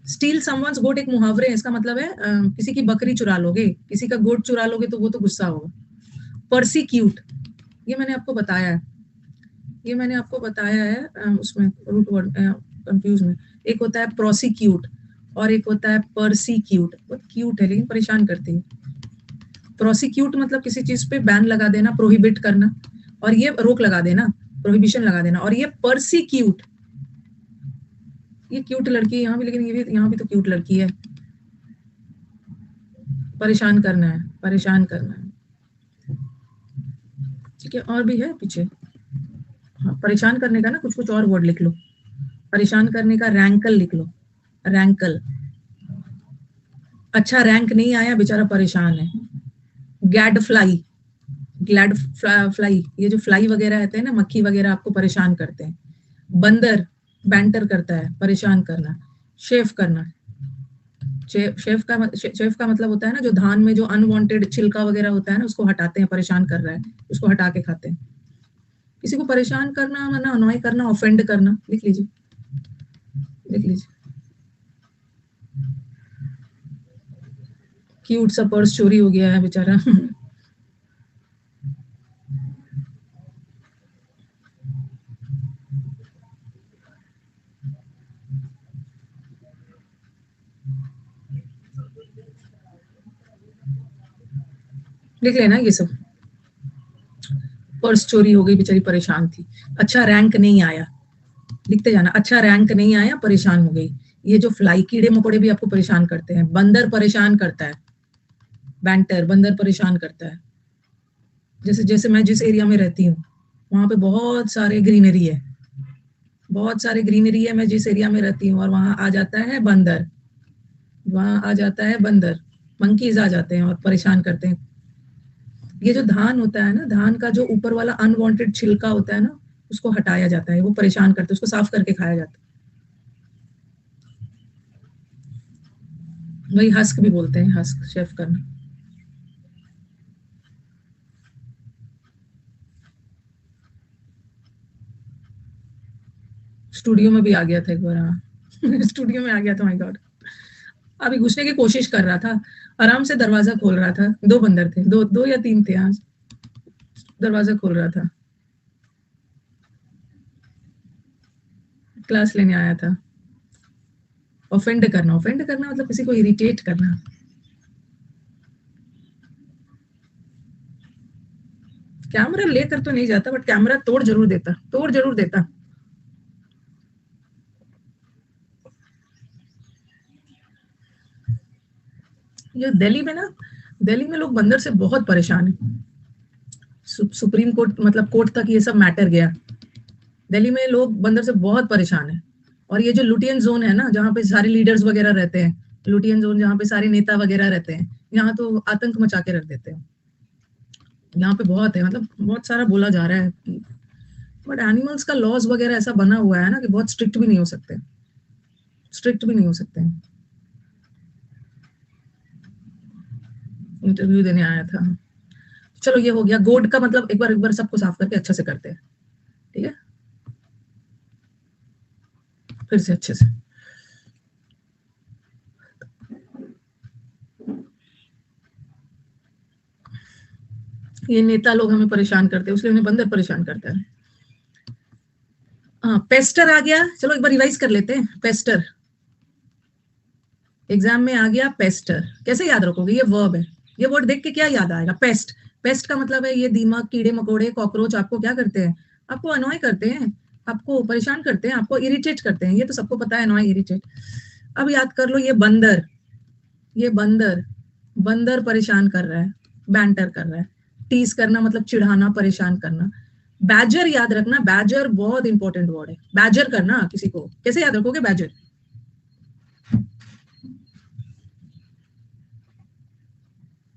steal someone's goat एक मुहावरे है, इसका मतलब है किसी की बकरी चुरा लोगे, किसी का गोट चुरा लोगे तो वो तो गुस्सा होगा। परसिक्यूट, ये मैंने आपको बताया है, ये मैंने आपको बताया है उसमें रूट वर्ड कंफ्यूज में। एक होता है प्रोसिक्यूट और एक होता है परसिक्यूट। बहुत क्यूट है लेकिन परेशान करती है। प्रोसिक्यूट मतलब किसी चीज पे बैन लगा देना, प्रोहिबिट करना, और ये रोक लगा देना, प्रोहिबिशन लगा देना। और ये परसिक्यूट, ये क्यूट लड़की है यहाँ भी, लेकिन ये भी यहाँ भी तो क्यूट लड़की है। परेशान करना है, परेशान करना है। ठीक है, और भी है पीछे। हाँ, परेशान करने का ना कुछ कुछ और वर्ड लिख लो। परेशान करने का रैंकल लिख लो, रैंकल। अच्छा रैंक नहीं आया, बेचारा परेशान है। गैड फ्लाई, ग्लैड फ्लाई, ये जो फ्लाई वगैरह रहते हैं ना, मक्खी वगैरह आपको परेशान करते हैं। बंदर बैंटर करता है, परेशान करना। शेफ करना, शेफ का मतलब होता है ना, जो धान में जो अनवांटेड छिलका वगैरह होता है ना, उसको हटाते हैं, परेशान कर रहा है, उसको हटा के खाते हैं। किसी को परेशान करना, माना अनॉय करना, ऑफेंड करना। लिख लीजिए, लिख लीजिए। क्यूट सा पर्स चोरी हो गया है बेचारा। लिख लेना ये सब। पर्स चोरी हो गई, बेचारी परेशान थी। अच्छा रैंक नहीं आया, लिखते जाना। अच्छा रैंक नहीं आया, परेशान हो गई। ये जो फ्लाई, कीड़े मकोड़े भी आपको परेशान करते हैं। बंदर परेशान करता है, बैंटर, बंदर परेशान करता है। जैसे जैसे मैं जिस एरिया में रहती हूँ वहां पे बहुत सारे ग्रीनरी है, बहुत सारे ग्रीनरी है मैं जिस एरिया में रहती हूँ, और वहां आ जाता है बंदर, वहां आ जाता है बंदर, मंकीज आ जाते हैं और परेशान करते हैं। ये जो धान होता है ना, धान का जो ऊपर वाला अनवांटेड छिलका होता है ना, उसको हटाया जाता है, वो परेशान करते हैं, उसको साफ करके खाया जाता है। वही हस्क भी बोलते हैं, हस्क, शेफ करना। स्टूडियो में भी आ गया था एक बार, हाँ। स्टूडियो में आ गया था, माय गॉड। अभी घुसने की कोशिश कर रहा था, आराम से दरवाजा खोल रहा था। दो बंदर थे, दो दो या तीन थे, हाँ। दरवाजा खोल रहा था, क्लास लेने आया था। ऑफेंड करना, ऑफेंड करना मतलब किसी को इरिटेट करना। कैमरा लेकर तो नहीं जाता, बट कैमरा तोड़ जरूर देता, तोड़ जरूर देता। ये दिल्ली में ना, दिल्ली में लोग बंदर से बहुत परेशान है। सुप्रीम कोर्ट मतलब कोर्ट तक ये सब मैटर गया। दिल्ली में लोग बंदर से बहुत परेशान है। और ये जो लुटियन जोन है ना, जहाँ पे सारे लीडर्स वगैरह रहते हैं, लुटियन जोन जहाँ पे सारे नेता वगैरह रहते हैं, यहाँ तो आतंक मचा के रख देते हैं। यहाँ पे बहुत है, मतलब बहुत सारा बोला जा रहा है। बट एनिमल्स का लॉज वगैरह ऐसा बना हुआ है ना कि बहुत स्ट्रिक्ट भी नहीं हो सकते, स्ट्रिक्ट भी नहीं हो सकते। इंटरव्यू देने आया था। चलो ये हो गया। गोड का मतलब एक बार सबको साफ करके अच्छे से करते हैं, ठीक है, फिर से अच्छे से। ये नेता लोग हमें परेशान करते हैं, उसलिए उन्हें बंदर परेशान करता है। हाँ, पेस्टर आ गया। चलो एक बार रिवाइज कर लेते हैं। पेस्टर एग्जाम में आ गया, पेस्टर कैसे याद रखोगे? ये वर्ब है। ये वर्ड देख के क्या याद आएगा? पेस्ट। पेस्ट का मतलब है ये दीमक, कीड़े मकोड़े, कॉकरोच आपको क्या करते हैं? आपको अनॉय करते हैं, आपको परेशान करते हैं, आपको इरिटेट करते हैं। ये तो सबको पता है, अनॉय, इरिटेट। अब याद कर लो, ये बंदर, ये बंदर, बंदर परेशान कर रहा है, बैंटर कर रहा है। टीज करना मतलब चिढ़ाना, परेशान करना। बैजर याद रखना, बैजर बहुत इंपॉर्टेंट वर्ड है। बैजर करना किसी को, कैसे याद रखोगे बैजर?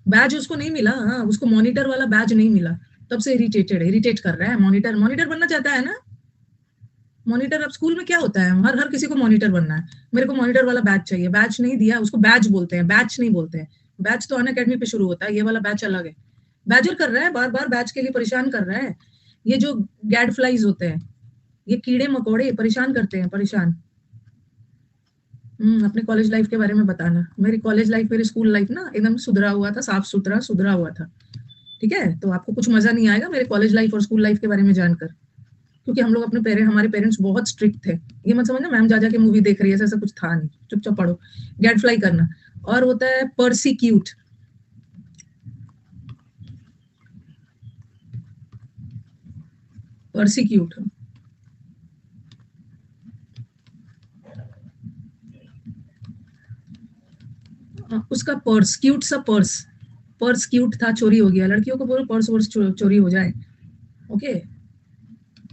बैज उसको नहीं मिला, हाँ, उसको मॉनिटर वाला बैज नहीं मिला, तब से इरिटेटेड है, इरिटेट कर रहा है। मॉनिटर, मॉनिटर बनना चाहता है ना। मॉनिटर, अब स्कूल में क्या होता है, हर हर किसी को मॉनिटर बनना है। मेरे को मॉनिटर वाला बैच चाहिए, बैच नहीं दिया उसको, बैच बोलते हैं, बैच नहीं बोलते हैं। बैच तो अन अकेडमी पे शुरू होता है, ये वाला बैच अलग है। बैजर कर रहा है, बार बार बैच के लिए परेशान कर रहा है। ये जो गैड फ्लाइज होते हैं, ये कीड़े मकोड़े परेशान करते हैं, परेशान। अपने कॉलेज लाइफ के बारे में बताना। मेरी कॉलेज लाइफ, मेरी स्कूल लाइफ ना एकदम सुधरा हुआ था, साफ सुथरा सुधरा हुआ था, ठीक है। तो आपको कुछ मजा नहीं आएगा मेरे कॉलेज लाइफ और स्कूल लाइफ के बारे में जानकर, क्योंकि हम लोग अपने हमारे पेरेंट्स बहुत स्ट्रिक्ट थे। ये मत समझना मैम जाजा की मूवी देख रही है, ऐसा कुछ था नहीं, चुपचाप पढ़ो, गेट फ्लाई करना। और होता है परसिक्यूट, परसिक्यूट उसका पर्स, क्यूट सा पर्स, पर्स क्यूट था, चोरी हो गया। लड़कियों को बोलो पर्स वर्स चोरी हो जाए, ओके,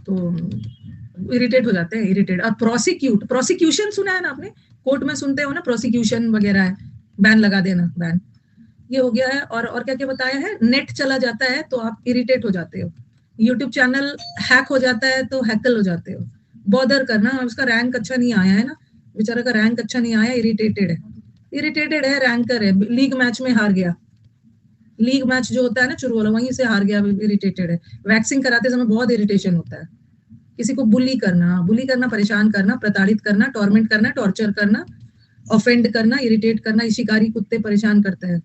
तो इरिटेट हो जाते हैं, इरिटेट। और प्रोसिक्यूट, प्रोसिक्यूशन सुना है ना आपने, कोर्ट में सुनते हो ना प्रोसिक्यूशन वगैरह है, बैन लगा देना, बैन, ये हो गया है। और क्या क्या बताया है, नेट चला जाता है तो आप इरिटेट हो जाते हो, यूट्यूब चैनल हैक हो जाता है तो हैकल हो जाते हो, बॉदर करना, उसका रैंक अच्छा नहीं आया है ना, बेचारा का रैंक अच्छा नहीं आया, इरिटेटेड है, इरिटेटेड है, रैंकर है, लीग मैच में हार गया, लीग मैच जो होता है ना चुरू वाला, वहीं से हार गया, इरिटेटेड है। वैक्सिंग कराते समय बहुत इरिटेशन होता है, किसी को बुली करना, परेशान करना, प्रताड़ित करना, टॉर्मेंट करना, टॉर्चर करना, ऑफेंड करना, इरिटेट करना, शिकारी कुत्ते परेशान करते हैं।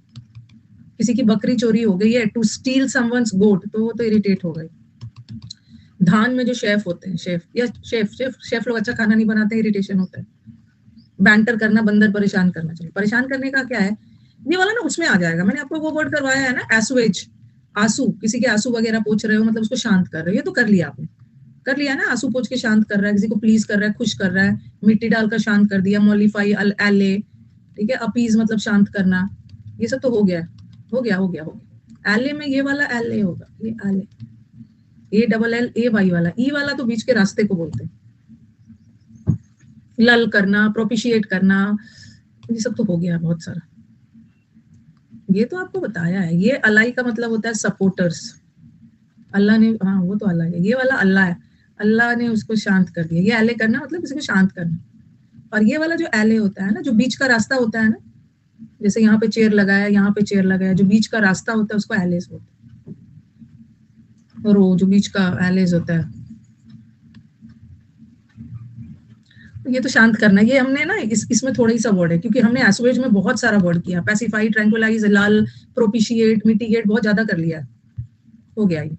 किसी की बकरी चोरी हो गई है, टू स्टील समवन्स गोट, तो वो तो इरिटेट हो गई। धान में जो शेफ होते हैं, शेफ या शेफ लोग अच्छा खाना नहीं बनाते, इरिटेशन होता है। बैंटर करना, बंदर परेशान करना चाहिए। परेशान करने का क्या है, ये वाला ना उसमें आ जाएगा, मैंने आपको वो वर्ड करवाया है ना, एसुएज, आंसू, किसी के आंसू वगैरह पोछ रहे हो, मतलब उसको शांत कर रहे हो, ये तो कर लिया आपने, कर लिया ना, आंसू पोछ के शांत कर रहा है, किसी को प्लीज कर रहा है, खुश कर रहा है, मिट्टी डालकर शांत कर दिया, मॉलिफाई, एले, ठीक है, अपीज मतलब शांत करना, ये सब तो हो गया, हो गया, हो गया, हो गया। एले में ये वाला एले होगा, ये allay, A double L A Y वाला, ई वाला तो बीच के रास्ते को बोलते हैं। लल करना, प्रोपिशिएट करना, ये सब तो हो गया बहुत सारा, ये तो आपको बताया है। ये अलाई का मतलब होता है सपोर्टर्स, अल्लाह ने, हाँ वो तो अल्लाह है, ये वाला अल्लाह है, अल्लाह ने उसको शांत कर दिया। ये एले करना मतलब किसी को शांत करना। और ये वाला जो एले होता है ना, जो बीच का रास्ता होता है ना, जैसे यहाँ पे चेयर लगाया, यहाँ पे चेयर लगाया, जो बीच का रास्ता होता है उसको एलेस बोलते हैं। और वो जो बीच का एलेस होता है, ये तो शांत करना, ये हमने ना इसमें थोड़ा ही सा वर्ड है, क्योंकि हमने एसुएज में बहुत सारा वर्ड किया, पैसिफाई, ट्रैंक्विलाइज, लाल, प्रोपिशिएट, मिटिगेट, बहुत ज्यादा कर लिया, हो गया ये।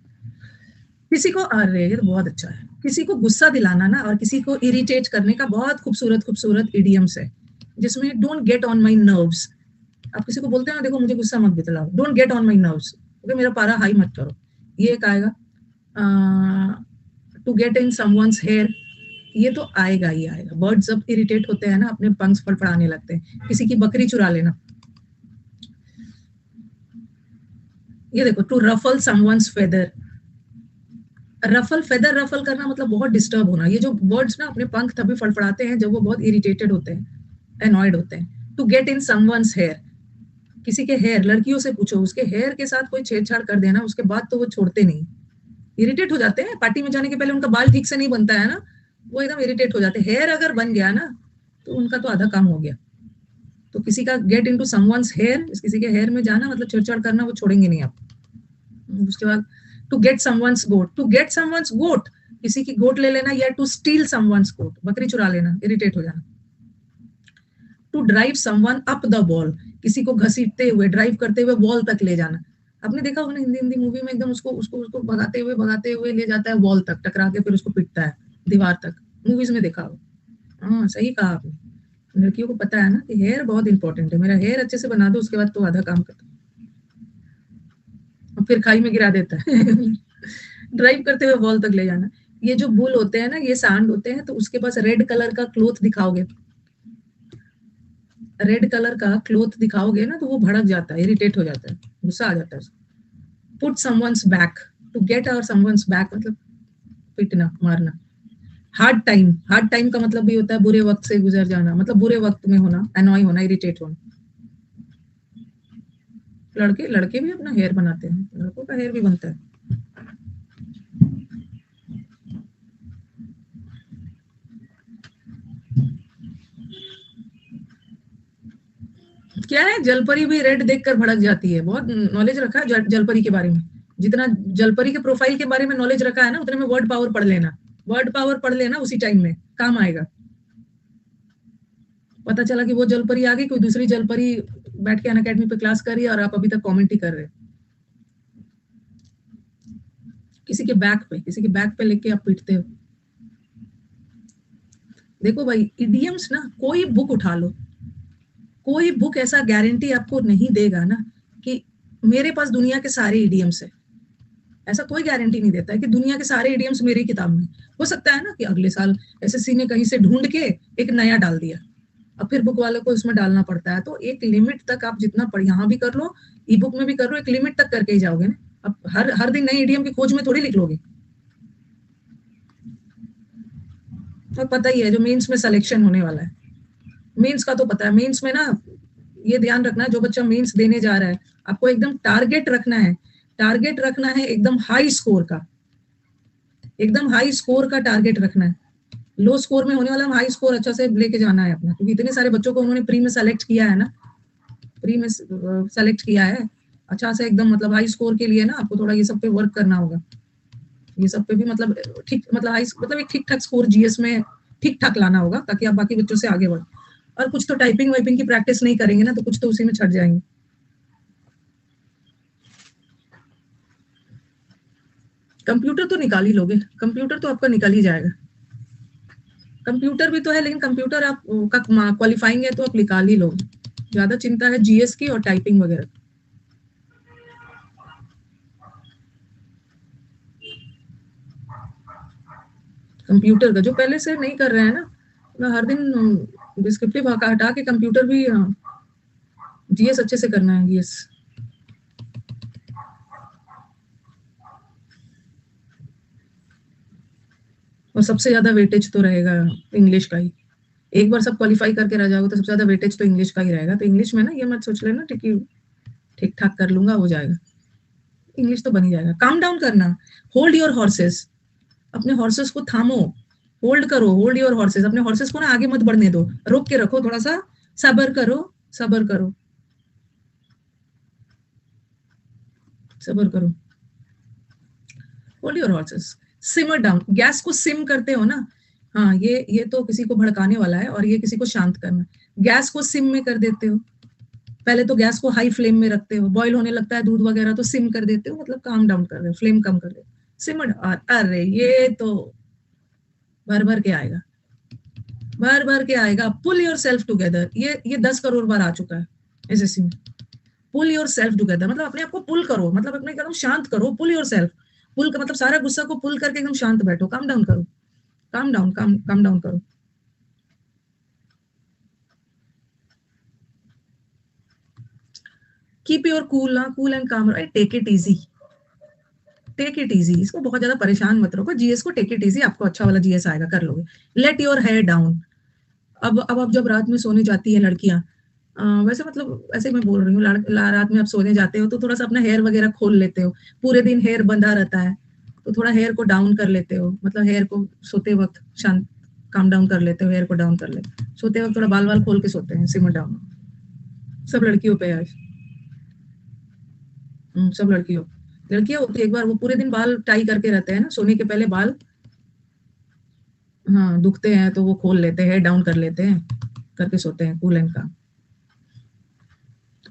किसी को, अरे ये तो बहुत अच्छा है, किसी को गुस्सा दिलाना ना और किसी को इरिटेट करने का बहुत खूबसूरत खूबसूरत इडियम्स है, जिसमें don't get on my nerves. आप किसी को बोलते हैं ना, देखो मुझे गुस्सा मत दिलाओ, don't get on my nerves, okay, मेरा पारा हाई मत करो। ये एक आएगा, to get in someone's hair, ये तो आएगा ही आएगा। बर्ड जब इरिटेट होते हैं ना, अपने पंख फड़फड़ाने लगते हैं, किसी की बकरी चुरा लेना। ये देखो, to ruffle someone's feather, ruffle, feather ruffle करना मतलब बहुत डिस्टर्ब होना। ये जो बर्ड्स ना अपने पंख तभी फड़फड़ाते हैं जब वो बहुत इरिटेटेड होते हैं, एनॉयड होते हैं। To get in someone's hair, किसी के हेयर, लड़कियों से पूछो, उसके हेयर के साथ कोई छेड़छाड़ कर देना, उसके बाद तो वो छोड़ते नहीं, इरिटेट हो जाते हैं। पार्टी में जाने के पहले उनका बाल ठीक से नहीं बनता है ना, वो एकदम इरिटेट हो जाते हैं। हेयर अगर बन गया ना तो उनका तो आधा काम हो गया। तो किसी का गेट इनटू समवन्स हेयर, किसी के हेयर में जाना मतलब छेड़छाड़ करना, वो छोड़ेंगे नहीं आप। उसके बाद to get someone's goat, to get someone's goat, किसी की गोट ले लेना, या टू स्टील समवन्स गोट, बकरी चुरा लेना, इरिटेट हो जाना। To drive someone up the wall, किसी को घसीटते हुए, ड्राइव करते हुए वॉल तक ले जाना। आपने देखा होगा हिंदी हिंदी मूवी में, एकदम उसको उसको उसको भगाते हुए ले जाता है वॉल तक, टकरा के फिर उसको पिटता है दीवार तक, मूवीज में देखा हो। हाँ सही कहा आपने, लड़कियों को पता है ना कि हेयर बहुत इंपॉर्टेंट है, मेरा हेयर अच्छे से बना दो, उसके बाद तो आधा काम करता, और फिर खाई में गिरा देता है। ड्राइव करते हुए वॉल तक ले जाना। ये जो बुल होते हैं ना, ये सांड होते हैं, तो उसके पास रेड कलर का क्लोथ दिखाओगे, रेड कलर का क्लोथ दिखाओगे ना, तो वो भड़क जाता है, इरिटेट हो जाता है, गुस्सा आ जाता है उसको। Put someone's back, to get our someone's back मतलब पिटना, मारना। हार्ड टाइम, हार्ड टाइम का मतलब भी होता है बुरे वक्त से गुजर जाना, मतलब बुरे वक्त में होना, एनॉय होना, इरिटेट होना। लड़के लड़के भी अपना हेयर बनाते हैं, लड़कों का हेयर भी बनता है। क्या है, जलपरी भी रेड देखकर भड़क जाती है। बहुत नॉलेज रखा है जलपरी के बारे में, जितना जलपरी के प्रोफाइल के बारे में नॉलेज रखा है ना, उतने में वर्ड पावर पढ़ लेना, वर्ड पावर पढ़ लेना उसी टाइम में, काम आएगा। पता चला कि वो जलपरी आ गई, कोई दूसरी जलपरी बैठ के अनअकैडमी पे क्लास कर रही है और आप अभी तक कमेंट ही कर रहे हैं। किसी के बैक पे लेके आप पीटते हो। देखो भाई, इडियम्स ना, कोई बुक उठा लो, कोई बुक ऐसा गारंटी आपको नहीं देगा ना कि मेरे पास दुनिया के सारे इडियम्स है। ऐसा कोई गारंटी नहीं देता है कि दुनिया के सारे इडियम्स मेरी किताब में। हो सकता है ना कि अगले साल एसएससी ने कहीं से ढूंढ के एक नया डाल दिया, अब फिर बुक वालों को इसमें डालना पड़ता है। तो एक लिमिट तक आप जितना पढ़, यहाँ भी कर लो, ई बुक में भी कर लो, एक लिमिट तक करके ही जाओगे ना। अब हर दिन नई इडियम की खोज में थोड़ी लिख लोगे। तो पता ही है जो मेंस में सिलेक्शन होने वाला है, मेंस का तो पता है। मेंस में ना ये ध्यान रखना, जो बच्चा मेंस देने जा रहा है, आपको एकदम टारगेट रखना है, टारगेट रखना है एकदम हाई स्कोर का, एकदम हाई स्कोर का टारगेट रखना है। लो स्कोर में होने वाला हाई स्कोर अच्छा से लेके जाना है अपना, क्योंकि इतने सारे बच्चों को उन्होंने प्री में सेलेक्ट किया है ना, प्री में सेलेक्ट किया है अच्छा से एकदम, मतलब हाई स्कोर के लिए ना आपको थोड़ा ये सब पे वर्क करना होगा। ये सब पे भी मतलब ठीक, मतलब हाई, मतलब एक ठीक ठाक स्कोर जीएस में ठीक ठाक लाना होगा, ताकि आप बाकी बच्चों से आगे बढ़ो। और कुछ तो टाइपिंग वाइपिंग की प्रैक्टिस नहीं करेंगे ना, तो कुछ तो उसी में छट जाएंगे। कंप्यूटर तो निकाल ही लोगे, कंप्यूटर तो आपका निकल ही जाएगा। कंप्यूटर भी तो है, लेकिन कंप्यूटर आप का क्वालिफाइंग है तो आप निकाल ही लोगे। ज्यादा चिंता है जीएस की और टाइपिंग वगैरह। कंप्यूटर का जो पहले से नहीं कर रहे हैं ना, हर दिन डिस्क्रिप्टिव हटा के कंप्यूटर भी जीएस अच्छे से करना है, जीएस। और सबसे ज्यादा वेटेज तो रहेगा इंग्लिश का ही। एक बार सब क्वालिफाई करके रह जाओगे तो सबसे ज्यादा वेटेज तो इंग्लिश का ही रहेगा। तो इंग्लिश में ना ये मत सोच लेना कि ठीक ठाक कर लूंगा हो जाएगा, इंग्लिश तो बन ही जाएगा। काम डाउन करना, होल्ड योर हॉर्सेस, अपने हॉर्सेस को थामो, होल्ड करो, होल्ड योर हॉर्सेस। अपने हॉर्सेस को ना आगे मत बढ़ने दो, रोक के रखो थोड़ा सा, सबर करो, सबर करो, सबर करो। Hold your horses, simmer down, gas को सिम करते हो ना। हाँ, ये तो किसी को भड़काने वाला है और ये किसी को शांत करना। गैस को सिम में कर देते हो, पहले तो गैस को हाई फ्लेम में रखते हो, बॉईल होने लगता है दूध वगैरह तो सिम कर देते हो, मतलब काम डाउन कर रहे हो, फ्लेम कम कर रहे हो, सिमर। अरे ये तो भर भर के आएगा, भर भर के आएगा। पुल योर सेल्फ टुगेदर, ये 10 करोड़ बार आ चुका है एसएससी में। पुल योर सेल्फ टुगेदर मतलब अपने आप को पुल करो, मतलब अपने एकदम शांत करो। पुल योर सेल्फ, पुल का मतलब सारा गुस्सा को पुल करके एकदम शांत बैठो, काम डाउन करो, काम डाउन, काम डाउन करो। Keep your cool, cool and calm, take it easy, take it easy. इसको बहुत ज्यादा परेशान मत रखो, जीएस को टेक इट इजी, आपको अच्छा वाला जीएस आएगा, कर लोगे। Let your hair down. अब जब रात में सोने जाती है लड़कियां, वैसे मतलब ऐसे मैं बोल रही हूँ, रात में आप सोने जाते हो तो थोड़ा सा अपना हेयर वगैरह खोल लेते हो, पूरे दिन हेयर बंधा रहता है तो थोड़ा हेयर को डाउन कर लेते हो, मतलब हेयर को सोते वक्त शांत, काम डाउन कर लेते हो, हेयर को डाउन कर लेते हो, सोते वक्त थोड़ा बाल खोल के सोते हैं, सिमर डाउन। सब लड़कियों पे आज, सब लड़कियां होती है, एक बार वो पूरे दिन बाल टाई करके रहते हैं ना, सोने के पहले बाल, हाँ दुखते हैं तो वो खोल लेते हैं, डाउन कर लेते हैं, करके सोते हैं, कूल एंड काम।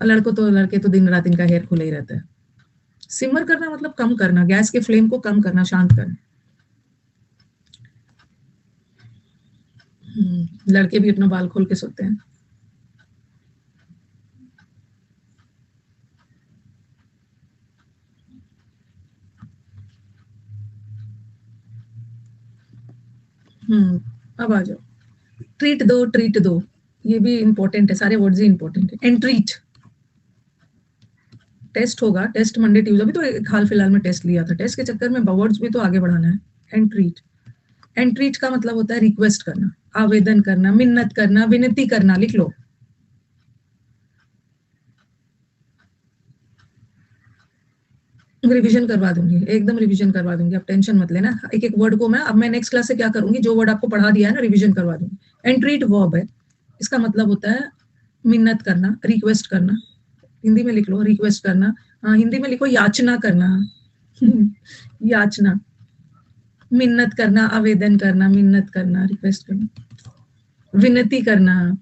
लड़के तो दिन रात इनका हेयर खुले ही रहता है। सिमर करना मतलब कम करना, गैस के फ्लेम को कम करना, शांत करना। लड़के भी अपना बाल खोल के सोते हैं। अब आ जाओ, ट्रीट दो, ट्रीट दो, ये भी इंपॉर्टेंट है, सारे वर्ड्स ही इंपॉर्टेंट है। एंड ट्रीट, टेस्ट होगा, टेस्ट मंडे ट्यूजडे, अभी तो एक हाल फिलहाल में टेस्ट लिया था, टेस्ट के चक्कर में वर्ड्स भी तो आगे बढ़ाना है। एंड ट्रीट, एंड ट्रीट का मतलब होता है रिक्वेस्ट करना, आवेदन करना, मिन्नत करना, विनती करना, लिख लो। रिवीजन करवा दूंगी, एकदम रिवीजन करवा दूंगी, आप टेंशन मत लेना। एक एक वर्ड को मैं, अब मैं नेक्स्ट क्लास से क्या करूंगी, जो वर्ड आपको पढ़ा दिया है ना, रिवीजन करवा दूंगी। एंट्रीट वर्ब है, इसका मतलब होता है मिन्नत करना, रिक्वेस्ट करना। हिंदी में लिख लो, रिक्वेस्ट करना। हाँ, हिंदी में लिखो याचना करना। याचना, मिन्नत करना, आवेदन करना, मिन्नत करना, रिक्वेस्ट करना, विनती करना।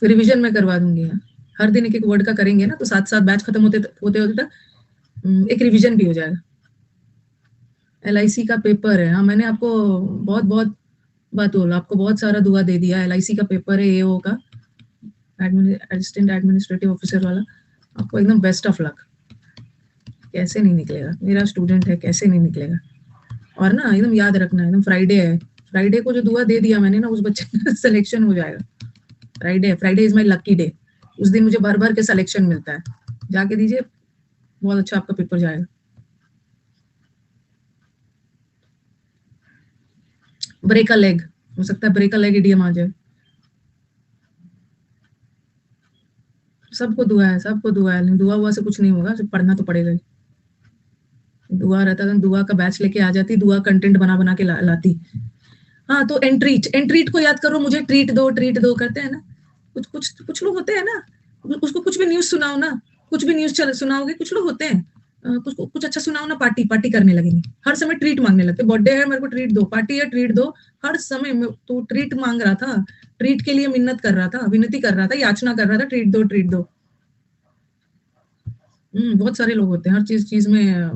रिवीजन मैं करवा दूंगी। हर दिन एक एक वर्ड का करेंगे ना, तो साथ साथ बैच खत्म होते होते होते तक एक रिवीजन भी हो जाएगा। LIC का पेपर है। हाँ, मैंने आपको बहुत बहुत बात बोला, आपको बहुत सारा दुआ दे दिया। LIC का पेपर है, AO का, असिस्टेंट एडमिनिस्ट्रेटिव ऑफिसर वाला। आपको एकदम बेस्ट ऑफ लक। कैसे नहीं निकलेगा, मेरा स्टूडेंट है, कैसे नहीं निकलेगा। और ना एकदम याद रखना, एकदम फ्राइडे है, फ्राइडे को जो दुआ दे दिया मैंने ना, उस बच्चे का सिलेक्शन हो जाएगा। Friday is my lucky day. उस दिन मुझे भर भर के सिलेक्शन मिलता है। जाके दीजिए, बहुत अच्छा आपका पेपर जाएगा। ब्रेक अ लेग, हो सकता है ब्रेक अ लेग इडियम आ जाए। सबको दुआ है, सबको दुआ है। दुआ हुआ से कुछ नहीं होगा, सिर्फ पढ़ना तो पड़ेगा ही। दुआ रहता तो दुआ का बैच लेके आ जाती, दुआ कंटेंट बना बना के लाती। हाँ, तो एंट्रीट, एंट्रीट को याद करो, मुझे ट्रीट दो करते हैं ना। कुछ कुछ कुछ लोग होते हैं ना, उसको कुछ भी न्यूज सुनाओ ना, कुछ भी न्यूज चल सुनाओगे, कुछ लोग होते हैं कुछ कुछ अच्छा सुनाओ ना, पार्टी पार्टी करने लगेंगे, हर समय ट्रीट मांगने लगते। बर्थडे है, मेरे को ट्रीट दो, पार्टी है, ट्रीट दो। हर समय में तो ट्रीट मांग रहा था, ट्रीट के लिए मिन्नत कर रहा था, विनती कर रहा था, याचना कर रहा था, ट्रीट दो, ट्रीट दो। बहुत सारे लोग होते हैं, हर चीज चीज में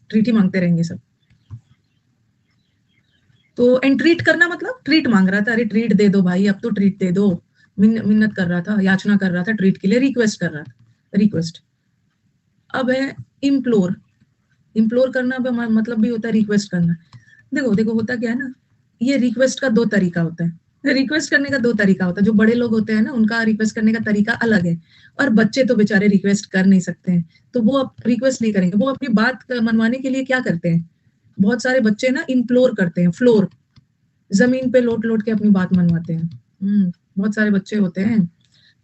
ट्रीट ही मांगते रहेंगे सब। तो एंट्रीट करना मतलब ट्रीट मांग रहा था, अरे ट्रीट दे दो भाई, अब तो ट्रीट दे दो। मिन्नत कर रहा था, याचना कर रहा था, ट्रीट के लिए रिक्वेस्ट कर रहा था, रिक्वेस्ट। अब है इम्प्लोर। इम्प्लोर करना मतलब भी होता है रिक्वेस्ट करना। देखो देखो, होता क्या है ना, ये रिक्वेस्ट का दो तरीका होता है। रिक्वेस्ट करने का दो तरीका होता है। जो बड़े लोग होते हैं ना, उनका रिक्वेस्ट करने का तरीका अलग है। और बच्चे तो बेचारे रिक्वेस्ट कर नहीं सकते हैं, तो वो अब रिक्वेस्ट नहीं करेंगे। वो अपनी बात मनवाने के लिए क्या करते हैं, बहुत सारे बच्चे ना इम्प्लोर करते हैं, फ्लोर, जमीन पे लोट लोट के अपनी बात मनवाते हैं। बहुत सारे बच्चे होते हैं,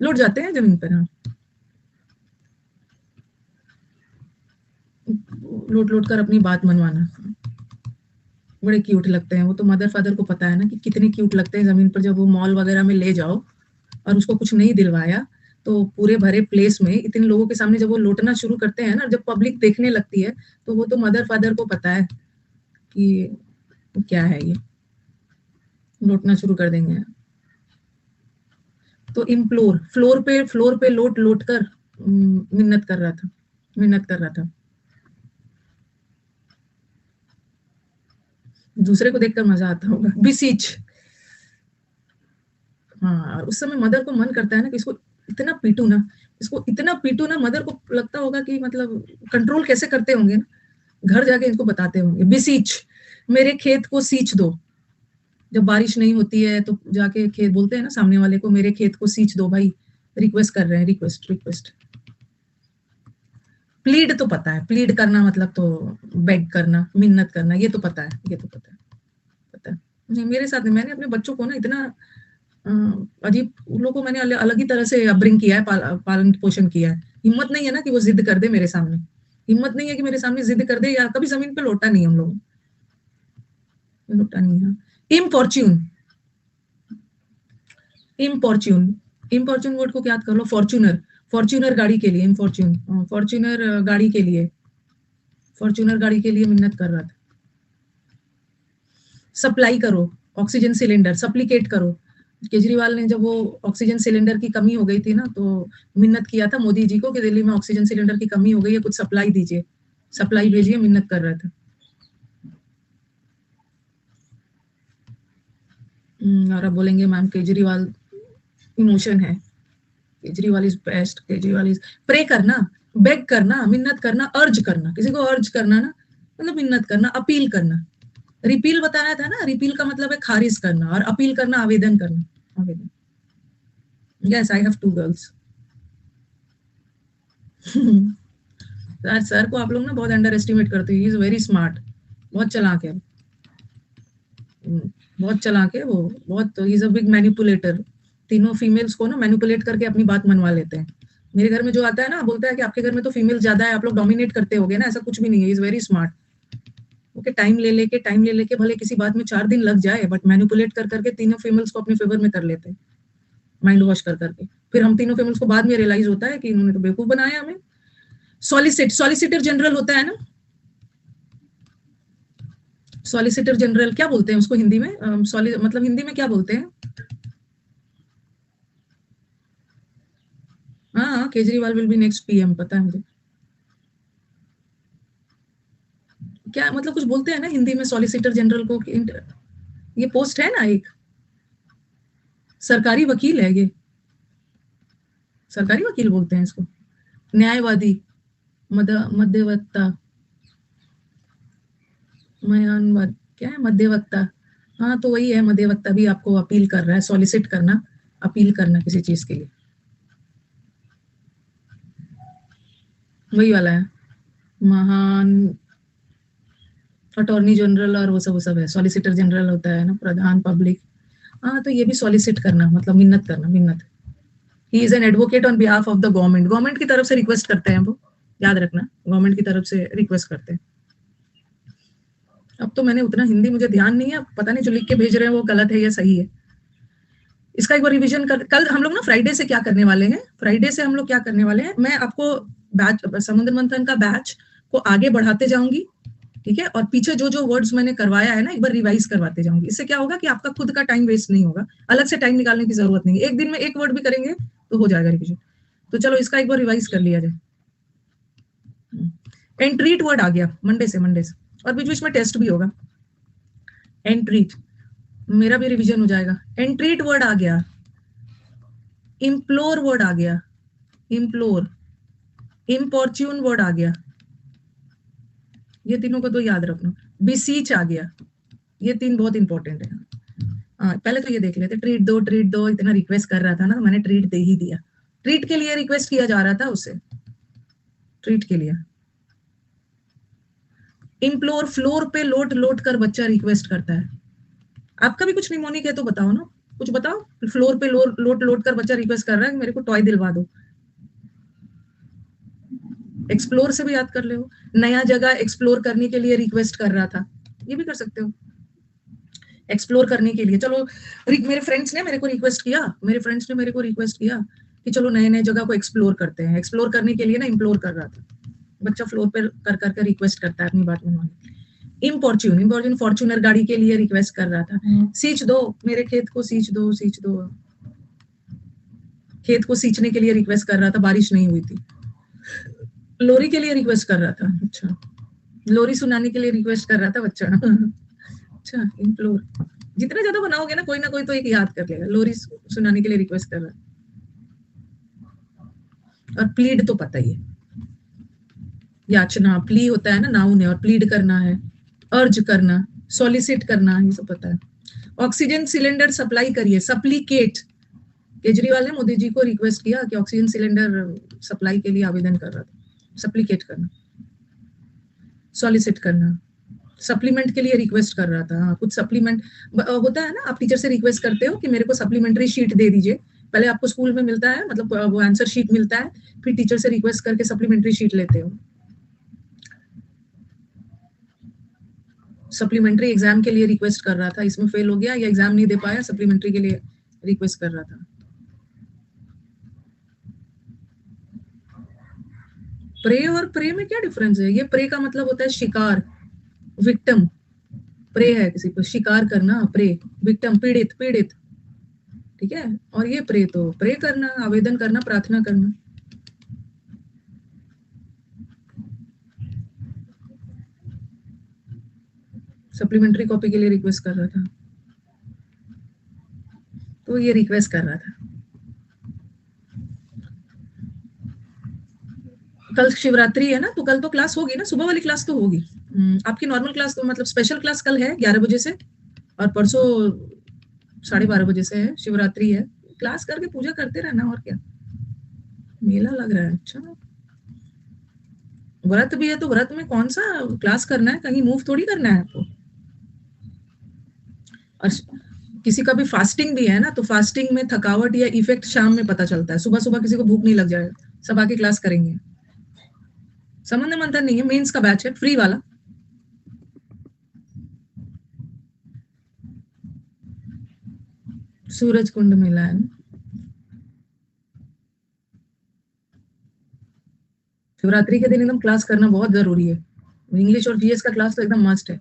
लौट जाते हैं जमीन पर। हाँ, लोट लोट कर अपनी बात मनवाना। बड़े क्यूट लगते हैं वो तो। मदर फादर को पता है ना कि कितने क्यूट लगते हैं जमीन पर। जब वो मॉल वगैरह में ले जाओ और उसको कुछ नहीं दिलवाया, तो पूरे भरे प्लेस में इतने लोगों के सामने जब वो लोटना शुरू करते हैं ना, जब पब्लिक देखने लगती है, तो वो तो मदर फादर को पता है कि क्या है ये, लोटना शुरू कर देंगे। तो इम्प्लोर, फ्लोर पे लोट लोट कर मिन्नत कर रहा था, मिन्नत कर रहा था। दूसरे को देखकर मजा आता होगा। बिसीच। हाँ, और उस समय मदर को मन करता है ना कि इसको इतना पीटू ना, इसको इतना पीटू ना। मदर को लगता होगा कि मतलब कंट्रोल कैसे करते होंगे ना, घर जाके इनको बताते होंगे। बिसीच, मेरे खेत को सींच दो। जब बारिश नहीं होती है तो जाके खेत बोलते हैं ना सामने वाले को, मेरे खेत को सींच दो भाई। रिक्वेस्ट कर रहे हैं, रिक्वेस्ट रिक्वेस्ट। प्लीड तो पता है, प्लीड करना मतलब तो बेग करना, मिन्नत करना, ये तो पता है, ये तो पता है, पता है। नहीं, मेरे साथ नहीं। मैंने अपने बच्चों को ना इतना अजीब, उन लोगों को मैंने अलग ही तरह से अपब्रिंग किया है, पालन पोषण किया है। हिम्मत नहीं है ना कि वो जिद कर दे मेरे सामने, हिम्मत नहीं है कि मेरे सामने जिद कर दे। या कभी जमीन पे लौटा नहीं हम लोग, लौटा नहीं है। इम्पॉर्च्यून, इम्पॉर्च्यून, इम्पॉर्च्यून वर्ड को क्या याद कर लो, फॉर्च्यूनर, फॉर्च्यूनर गाड़ी के लिए इम्पॉर्च्यून, फॉर्च्यूनर गाड़ी के लिए, फॉर्च्यूनर गाड़ी के लिए मिन्नत कर रहा था। सप्लाई करो, ऑक्सीजन सिलेंडर, सप्लीकेट करो। केजरीवाल ने जब वो ऑक्सीजन सिलेंडर की कमी हो गई थी ना, तो मिन्नत किया था मोदी जी को कि दिल्ली में ऑक्सीजन सिलेंडर की कमी हो गई है, कुछ सप्लाई दीजिए, सप्लाई भेजिए, मिन्नत कर रहा था। और अब बोलेंगे मैम केजरीवाल इमोशन है, Kejriwal is best, Kejriwal is. Pray करना, बेग करना, मिन्नत करना, अर्ज करना, किसी को अर्ज करना ना, मतलब मिन्नत करना, अपील करना। रिपील बताना था ना, रिपील का मतलब है खारिज करना, और अपील करना आवेदन करना, आवेदन। Yes, I have 2 girls. Sir को आप लोग ना बहुत अंडर एस्टिमेट करते हो। ही इज वेरी स्मार्ट, बहुत चालाक है। बहुत चालाक है वो, बहुत। He is a big manipulator. तीनों फीमेल्स को ना मैनिपुलेट करके अपनी बात मनवा लेते हैं। मेरे घर में जो आता है ना, बोलता है कि आपके घर में तो फीमेल ज्यादा है, आप लोग डोमिनेट करते होगे ना। ऐसा कुछ भी नहीं है, is very smart. Okay, time ले लेके भले किसी बात में 4 दिन लग जाए, बट मैनिपुलेट कर करके तीनों फीमेल्स को अपने फेवर में कर लेते हैं, माइंड वॉश कर करके। फिर हम तीनों, फिर उसको बाद में रियलाइज होता है कि इन्होंने तो बेवकूफ बनाया हमें। सॉलिसिटर जनरल होता है ना, सॉलिसिटर जनरल क्या बोलते हैं उसको हिंदी में? मतलब हिंदी में क्या बोलते हैं? हाँ, Kejriwal will be next PM, पता है मुझे। क्या मतलब कुछ बोलते हैं ना हिंदी में सॉलिसिटर जनरल को? ये पोस्ट है ना एक, सरकारी वकील है ये, सरकारी वकील बोलते हैं इसको, न्यायवादी, मध्यवक्ता, मयानवाद, क्या है मध्यवक्ता? हाँ तो वही है, मध्यवक्ता भी आपको अपील कर रहा है, सॉलिसिट करना, अपील करना किसी चीज के लिए, वही वाला है। महान अटॉर्नी जनरल और वो सब है, सॉलिसिटर जनरल होता है ना, प्रधान पब्लिक। हाँ तो ये भी सॉलिसिट करना मतलब मिन्नत करना, मिन्नत। He is an advocate on behalf of the government, government की तरफ से रिक्वेस्ट करते हैं वो, याद रखना, गवर्नमेंट की तरफ से रिक्वेस्ट करते हैं। अब तो मैंने उतना हिंदी मुझे ध्यान नहीं है, पता नहीं जो लिख के भेज रहे हैं वो गलत है या सही है। इसका एक बार रिवीजन कर, कल हम लोग ना फ्राइडे से क्या करने वाले हैं, फ्राइडे से हम लोग क्या करने वाले हैं, मैं आपको बैच, समुद्र मंथन का बैच को आगे बढ़ाते जाऊंगी, ठीक है, और पीछे जो जो वर्ड्स मैंने करवाया है ना एक बार रिवाइज करवाते जाऊंगी। इससे क्या होगा कि आपका खुद का टाइम वेस्ट नहीं होगा, अलग से टाइम निकालने की जरूरत नहीं है, एक दिन में एक वर्ड भी करेंगे तो हो जाएगा रिविजन। तो चलो इसका एक बार रिवाइज कर लिया जाए। एंट्रीट वर्ड आ गया मंडे से, और बीच बीच में टेस्ट भी होगा। एंट्रीट, मेरा भी रिवीजन हो जाएगा। एंट्रीट वर्ड आ गया, इम्प्लोर वर्ड आ गया, इम्प्लोर, इम्पॉर्च्यून वर्ड आ गया, ये तीनों को तो याद रखना। बिसीच आ गया, ये तीन बहुत इंपॉर्टेंट है। पहले तो ये देख लेते, ट्रीट दो इतना रिक्वेस्ट कर रहा था ना, तो मैंने ट्रीट दे ही दिया, ट्रीट के लिए रिक्वेस्ट किया जा रहा था उससे, ट्रीट के लिए। इम्प्लोर, फ्लोर पे लोट लोट कर बच्चा रिक्वेस्ट करता है। आपका भी कुछ निमोनिक है तो बताओ ना, कुछ बताओ। फ्लोर पे लोट लोट कर बच्चा रिक्वेस्ट कर रहा है कि मेरे को टॉय दिलवा दो। एक्सप्लोर से भी याद कर ले, नया जगह एक्सप्लोर करने के लिए रिक्वेस्ट कर रहा था, ये भी कर सकते हो, एक्सप्लोर करने के लिए। चलो मेरे फ्रेंड्स ने मेरे को रिक्वेस्ट किया, कि चलो नए नए जगह को एक्सप्लोर करते हैं, एक्सप्लोर करने के लिए ना इम्प्लोर कर रहा था बच्चा, फ्लोर पे कर करके रिक्वेस्ट करता है अपनी बात मनवाने। इम्पॉर्च्यून फॉर्च्यूनर गाड़ी के लिए रिक्वेस्ट कर रहा था। सींच दो मेरे खेत को, सींच दो, खेत को सींचने के लिए रिक्वेस्ट कर रहा था, बारिश नहीं हुई थी। लोरी के लिए रिक्वेस्ट कर रहा था, अच्छा, लोरी सुनाने के लिए रिक्वेस्ट कर रहा था बच्चा। अच्छा, इम्प्लोर, जितना ज्यादा बनाओगे ना कोई तो एक याद कर लेगा, लोरी सुनाने के लिए रिक्वेस्ट कर रहा है। और प्लीड तो पता ही है, याचना, प्ली होता है ना, नाउन है, और प्लीड करना है, अर्ज करना, सॉलिसिट करना, ये सब पता है। ऑक्सीजन सिलेंडर सप्लाई करिए, सप्लीकेट, केजरीवाल ने मोदी जी को रिक्वेस्ट किया कि ऑक्सीजन सिलेंडर सप्लाई के लिए आवेदन कर रहा था, सप्लीकेट करना, सॉलिसिट करना, सप्लीमेंट के लिए रिक्वेस्ट कर रहा था। हाँ, कुछ सप्लीमेंट होता है ना, आप टीचर से रिक्वेस्ट करते हो कि मेरे को सप्लीमेंट्री शीट दे दीजिए, पहले आपको स्कूल में मिलता है, मतलब वो आंसर शीट मिलता है, फिर टीचर से रिक्वेस्ट करके सप्लीमेंट्री शीट लेते हो। सप्लीमेंट्री एग्जाम के लिए रिक्वेस्ट कर रहा था, इसमें फेल हो गया या एग्जाम नहीं दे पाया, सप्लीमेंट्री के लिए रिक्वेस्ट कर रहा था। प्रे और प्रे में क्या डिफरेंस है? ये प्रे का मतलब होता है शिकार, विक्टिम, प्रे है किसी को शिकार करना, प्रे, विक्टिम, पीड़ित, ठीक है, और ये प्रे तो प्रे करना, आवेदन करना, प्रार्थना करना। सप्लीमेंट्री कॉपी के लिए रिक्वेस्ट कर रहा था, तो ये रिक्वेस्ट कर रहा था। कल शिवरात्रि है ना, तो कल तो क्लास होगी ना, सुबह वाली क्लास तो होगी। आपकी नॉर्मल क्लास तो मतलब स्पेशल क्लास कल है 11 बजे से, और परसों 12:30 बजे से है, शिवरात्रि है, क्लास करके पूजा करते रहना, और क्या, मेला लग रहा है। अच्छा, व्रत भी है तो व्रत में कौन सा क्लास करना है, कहीं मूव थोड़ी करना है आपको। और किसी का भी फास्टिंग भी है ना, तो फास्टिंग में थकावट या इफेक्ट शाम में पता चलता है, सुबह सुबह किसी को भूख नहीं लग जाएगा, सब आके क्लास करेंगे। संबंध मंथन नहीं है, मेंस का बैच है, फ्री वाला। सूरज कुंड मेला है ना, शिवरात्रि के दिन एकदम क्लास करना बहुत जरूरी है। इंग्लिश और जीएस का क्लास तो एकदम मस्ट है।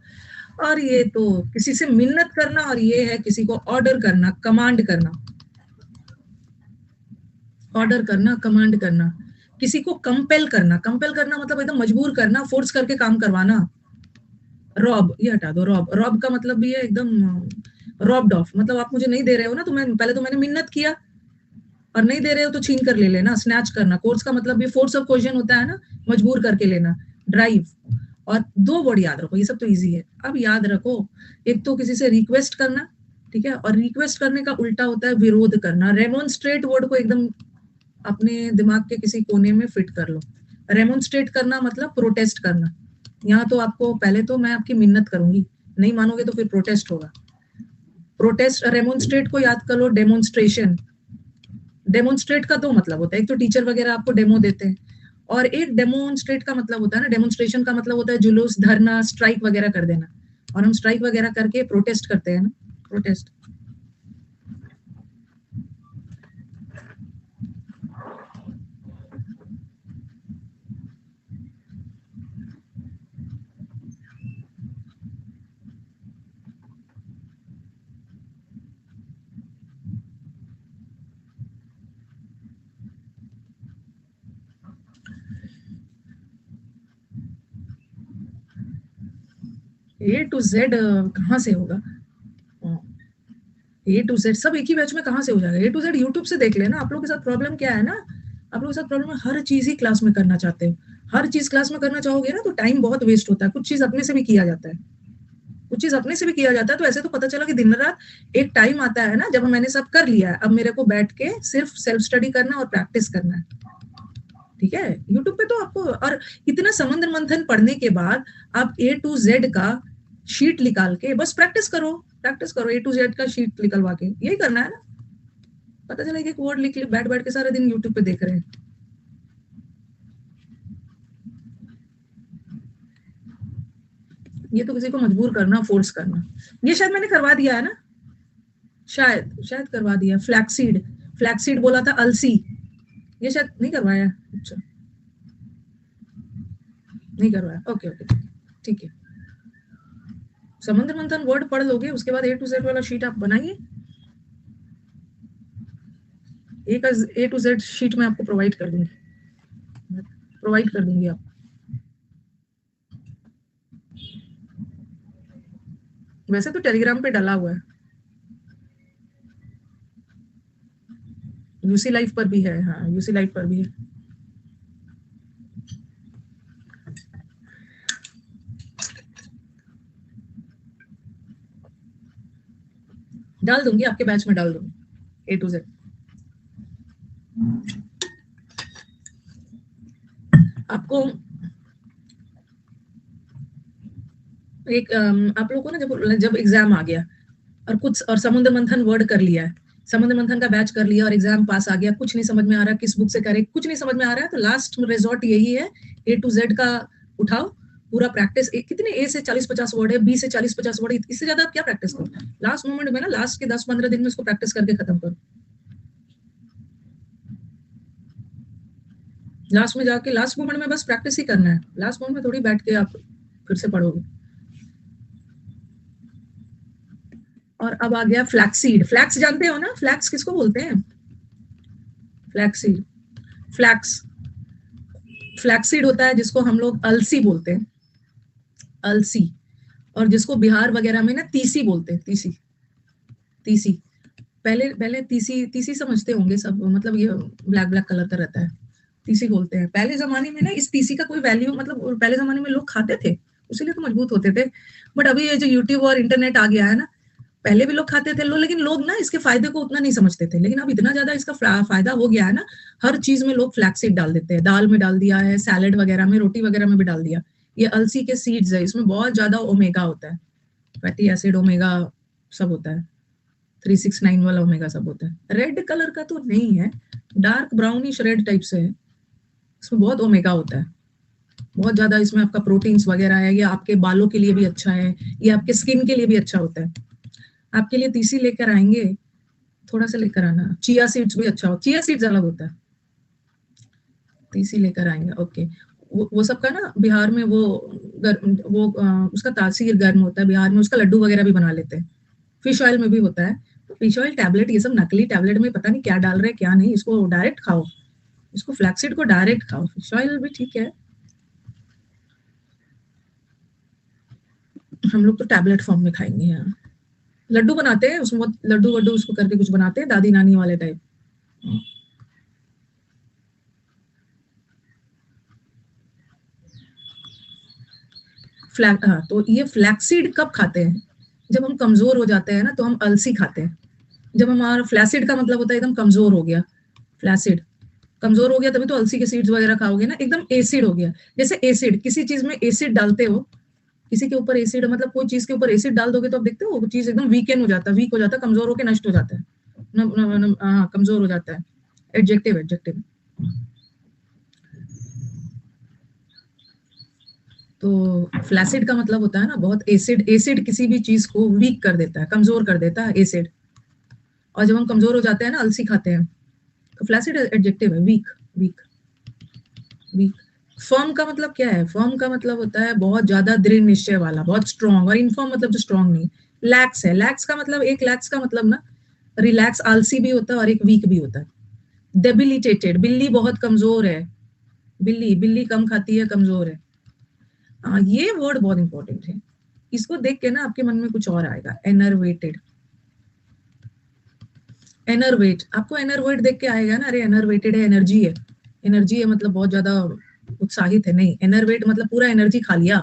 और ये तो किसी से मिन्नत करना, और ये है किसी को ऑर्डर करना, कमांड करना, ऑर्डर करना, कमांड करना, किसी को कंपेल करना। कंपेल करना मतलब एकदम मजबूर करना, फोर्स करके काम करवाना। रॉब, ये हटा दो। रॉब, रॉब का मतलब भी है एकदम रॉब्ड ऑफ, मतलब आप मुझे नहीं दे रहे हो ना, तो मैं पहले तो मैंने मिन्नत किया, और नहीं दे रहे हो तो छीन कर ले लेना, स्नैच करना। कोर्स का मतलब भी फोर्स ऑफ क्वेश्चन होता है ना, मजबूर करके लेना। ड्राइव, और दो वर्ड याद रखो, ये सब तो इजी है। अब याद रखो, एक तो किसी से रिक्वेस्ट करना, ठीक है, और रिक्वेस्ट करने का उल्टा होता है विरोध करना। रेमोन्स्ट्रेट वर्ड को एकदम अपने दिमाग के किसी कोने में फिट कर लो। रेमोन्स्ट्रेट करना मतलब प्रोटेस्ट करना। यहाँ तो आपको पहले तो मैं आपकी मिन्नत करूंगी, नहीं मानोगे तो फिर प्रोटेस्ट होगा। प्रोटेस्ट, रेमोन्स्ट्रेट को याद कर लो, डेमोन्स्ट्रेशन। डेमोन्स्ट्रेट का दो मतलब होता है, एक तो टीचर वगैरह आपको डेमो देते हैं, और एक डेमोन्स्ट्रेट का मतलब होता है ना, डेमोन्स्ट्रेशन का मतलब होता है जुलूस, धरना, स्ट्राइक वगैरह कर देना। और हम स्ट्राइक वगैरह करके प्रोटेस्ट करते हैं ना, प्रोटेस्ट। ए टू जेड कहाँ से होगा? ए टू जेड सब एक ही बैच में कहाँ से हो जाएगा? ए टू जेड यूट्यूब से देख लेना। आप लोगों के साथ प्रॉब्लम क्या है ना, आप लोगों के साथ प्रॉब्लम है हर चीज ही क्लास में करना चाहते हो। हर चीज क्लास में करना चाहोगे ना तो टाइम बहुत वेस्ट होता है। कुछ चीज अपने से भी किया जाता है, कुछ चीज अपने से भी किया जाता है। तो ऐसे तो पता चला कि दिन रात एक टाइम आता है ना जब मैंने सब कर लिया है, अब मेरे को बैठ के सिर्फ सेल्फ स्टडी करना और प्रैक्टिस करना है, ठीक है। यूट्यूब पे तो आपको, और इतना समुद्र मंथन पढ़ने के बाद आप ए टू जेड का शीट निकाल के बस प्रैक्टिस करो, प्रैक्टिस करो। ए टू जेड का शीट निकलवा के यही करना है ना। पता चला कि एक वर्ड लिख बैठ बैठ के सारे दिन यूट्यूब पे देख रहे हैं। ये तो किसी को मजबूर करना, फोर्स करना। ये शायद मैंने करवा दिया है ना, शायद शायद करवा दिया। फ्लैक्सीड, फ्लैक्सीड बोला था अलसी, ये शायद नहीं करवाया। अच्छा, नहीं करवाया, ओके ओके, ठीक है। समुद्र मंथन वर्ड पढ़ लोगे, उसके बाद ए टू जेड वाला शीट आप बनाइए। एक ए टू जेड शीट में आपको प्रोवाइड कर दूंगी, प्रोवाइड कर दूंगी आप। वैसे तो टेलीग्राम पे डाला हुआ है, यूसी लाइफ पर भी है। हाँ, यूसी लाइफ पर भी है। डाल दूंगी आपके बैच में, डाल दूंगी ए टू जेड। आपको एक आप लोगों को ना, जब जब एग्जाम आ गया और कुछ, और समुद्र मंथन वर्ड कर लिया है, समुद्र मंथन का बैच कर लिया और एग्जाम पास आ गया, कुछ नहीं समझ में आ रहा किस बुक से करे, कुछ नहीं समझ में आ रहा है, तो लास्ट रिजॉर्ट यही है, ए टू जेड का उठाओ, पूरा प्रैक्टिस। कितने ए से 40-50 वर्ड है, बी से 40-50 वर्ड है, इससे ज्यादा आप क्या प्रैक्टिस करो? लास्ट मोमेंट में ना, लास्ट के 10-15 दिन में इसको प्रैक्टिस करके खत्म करो। लास्ट में जाके, लास्ट मोमेंट में बस प्रैक्टिस ही करना है, लास्ट मोमेंट में थोड़ी बैठ के आप फिर से पढ़ोगे। और अब आ गया फ्लैक्सीड। फ्लैक्स जानते हो ना, फ्लैक्स किसको बोलते हैं? फ्लैक्सीड, फ्लैक्स, फ्लैक्सीड होता है जिसको हम लोग अलसी बोलते हैं, अलसी। और जिसको बिहार वगैरह में ना तीसी बोलते हैं, तीसी, तीसी। पहले पहले तीसी, तीसी समझते होंगे सब, मतलब ये ब्लैक ब्लैक कलर का रहता है, तीसी बोलते हैं। पहले जमाने में ना इस तीसी का कोई वैल्यू, मतलब पहले जमाने में लोग खाते थे, उसीलिए तो मजबूत होते थे। बट अभी ये जो यूट्यूब और इंटरनेट आ गया है ना, पहले भी लोग खाते थे लेकिन लोग ना इसके फायदे को उतना नहीं समझते थे, लेकिन अब इतना ज्यादा इसका फायदा हो गया है ना, हर चीज में लोग फ्लैक्सीड डाल देते हैं। दाल में डाल दिया है, सैलेड वगैरह में, रोटी वगैरह में भी डाल दिया। ये अलसी के सीड्स है, इसमें बहुत ज्यादा ओमेगा होता है, फैटी एसिड, ओमेगा सब होता है, 369 वाला ओमेगा सब होता है। रेड कलर का तो नहीं है, डार्क ब्राउनिश रेड टाइप से है, इसमें बहुत ओमेगा होता है, बहुत ज्यादा। इसमें आपका प्रोटीन्स वगैरह है, ये आपके बालों के लिए भी अच्छा है, ये आपके स्किन के लिए भी अच्छा होता है। आपके लिए तीसी लेकर आएंगे, थोड़ा सा लेकर आना। चिया सीड्स भी अच्छा हो, चिया सीड्स अलग होता है, तीसी लेकर आएंगे, ओके। वो सबका ना बिहार में उसका तासीर गर्म होता है, बिहार में उसका लड्डू वगैरह भी बना लेते हैं, फिश ऑयल में भी होता है। तो फिश ऑयल टैबलेट, ये सब नकली टैबलेट में पता नहीं क्या डाल रहे हैं क्या नहीं, इसको डायरेक्ट खाओ, इसको फ्लैक्सीड को डायरेक्ट खाओ, फिश ऑयल भी ठीक है। हम लोग तो टैबलेट फॉर्म में खाएंगे। यहाँ लड्डू बनाते हैं, उसमें लड्डू वड्डू उसको करके कुछ बनाते हैं, दादी नानी वाले टाइप। हाँ, तो ये फ्लैक्सीड कब खाते हैं? जब हम कमजोर हो जाते हैं ना, तो हम अलसी खाते हैं। जब हमारा फ्लैसिड का मतलब होता है एकदम कमजोर हो गया, फ्लैसिड कमजोर हो गया, तभी तो अलसी के सीड्स वगैरह खाओगे ना, एकदम एसिड हो गया। जैसे एसिड, किसी चीज में एसिड डालते हो, किसी के ऊपर एसिड, मतलब कोई चीज के ऊपर एसिड डाल दोगे तो आप देखते हो वो चीज एकदम वीकेंड हो जाता है, वीक हो जाता है, कमजोर होकर नष्ट हो जाता है, कमजोर हो जाता है। Adjective, adjective. तो फ्लैसिड का मतलब होता है ना बहुत एसिड, एसिड किसी भी चीज को वीक कर देता है, कमजोर कर देता है, एसिड। और जब हम कमजोर हो जाते हैं ना, अलसी खाते हैं, तो फ्लैसिड एडजेक्टिव है, वीक, वीक, वीक। फर्म का मतलब क्या है? फर्म का मतलब होता है बहुत ज्यादा दृढ़ निश्चय वाला, बहुत स्ट्रॉन्ग। और इनफॉर्म मतलब जो स्ट्रॉन्ग नहीं। लैक्स है, लैक्स का मतलब, एक लैक्स का मतलब ना रिलैक्स, आलसी भी होता है और एक वीक भी होता है। डेबिलिटेटेड, बिल्ली बहुत कमजोर है, बिल्ली, बिल्ली कम खाती है, कमजोर है। ये वर्ड बहुत इंपॉर्टेंट है, इसको देख के ना आपके मन में कुछ और आएगा। एनर्वेटेड, एनर्वेट, आपको एनर्वेट देख के आएगा ना, अरे एनर्वेटेड है, एनर्जी है, एनर्जी है मतलब बहुत ज्यादा उत्साहित है, नहीं। एनर्वेट मतलब पूरा एनर्जी खा लिया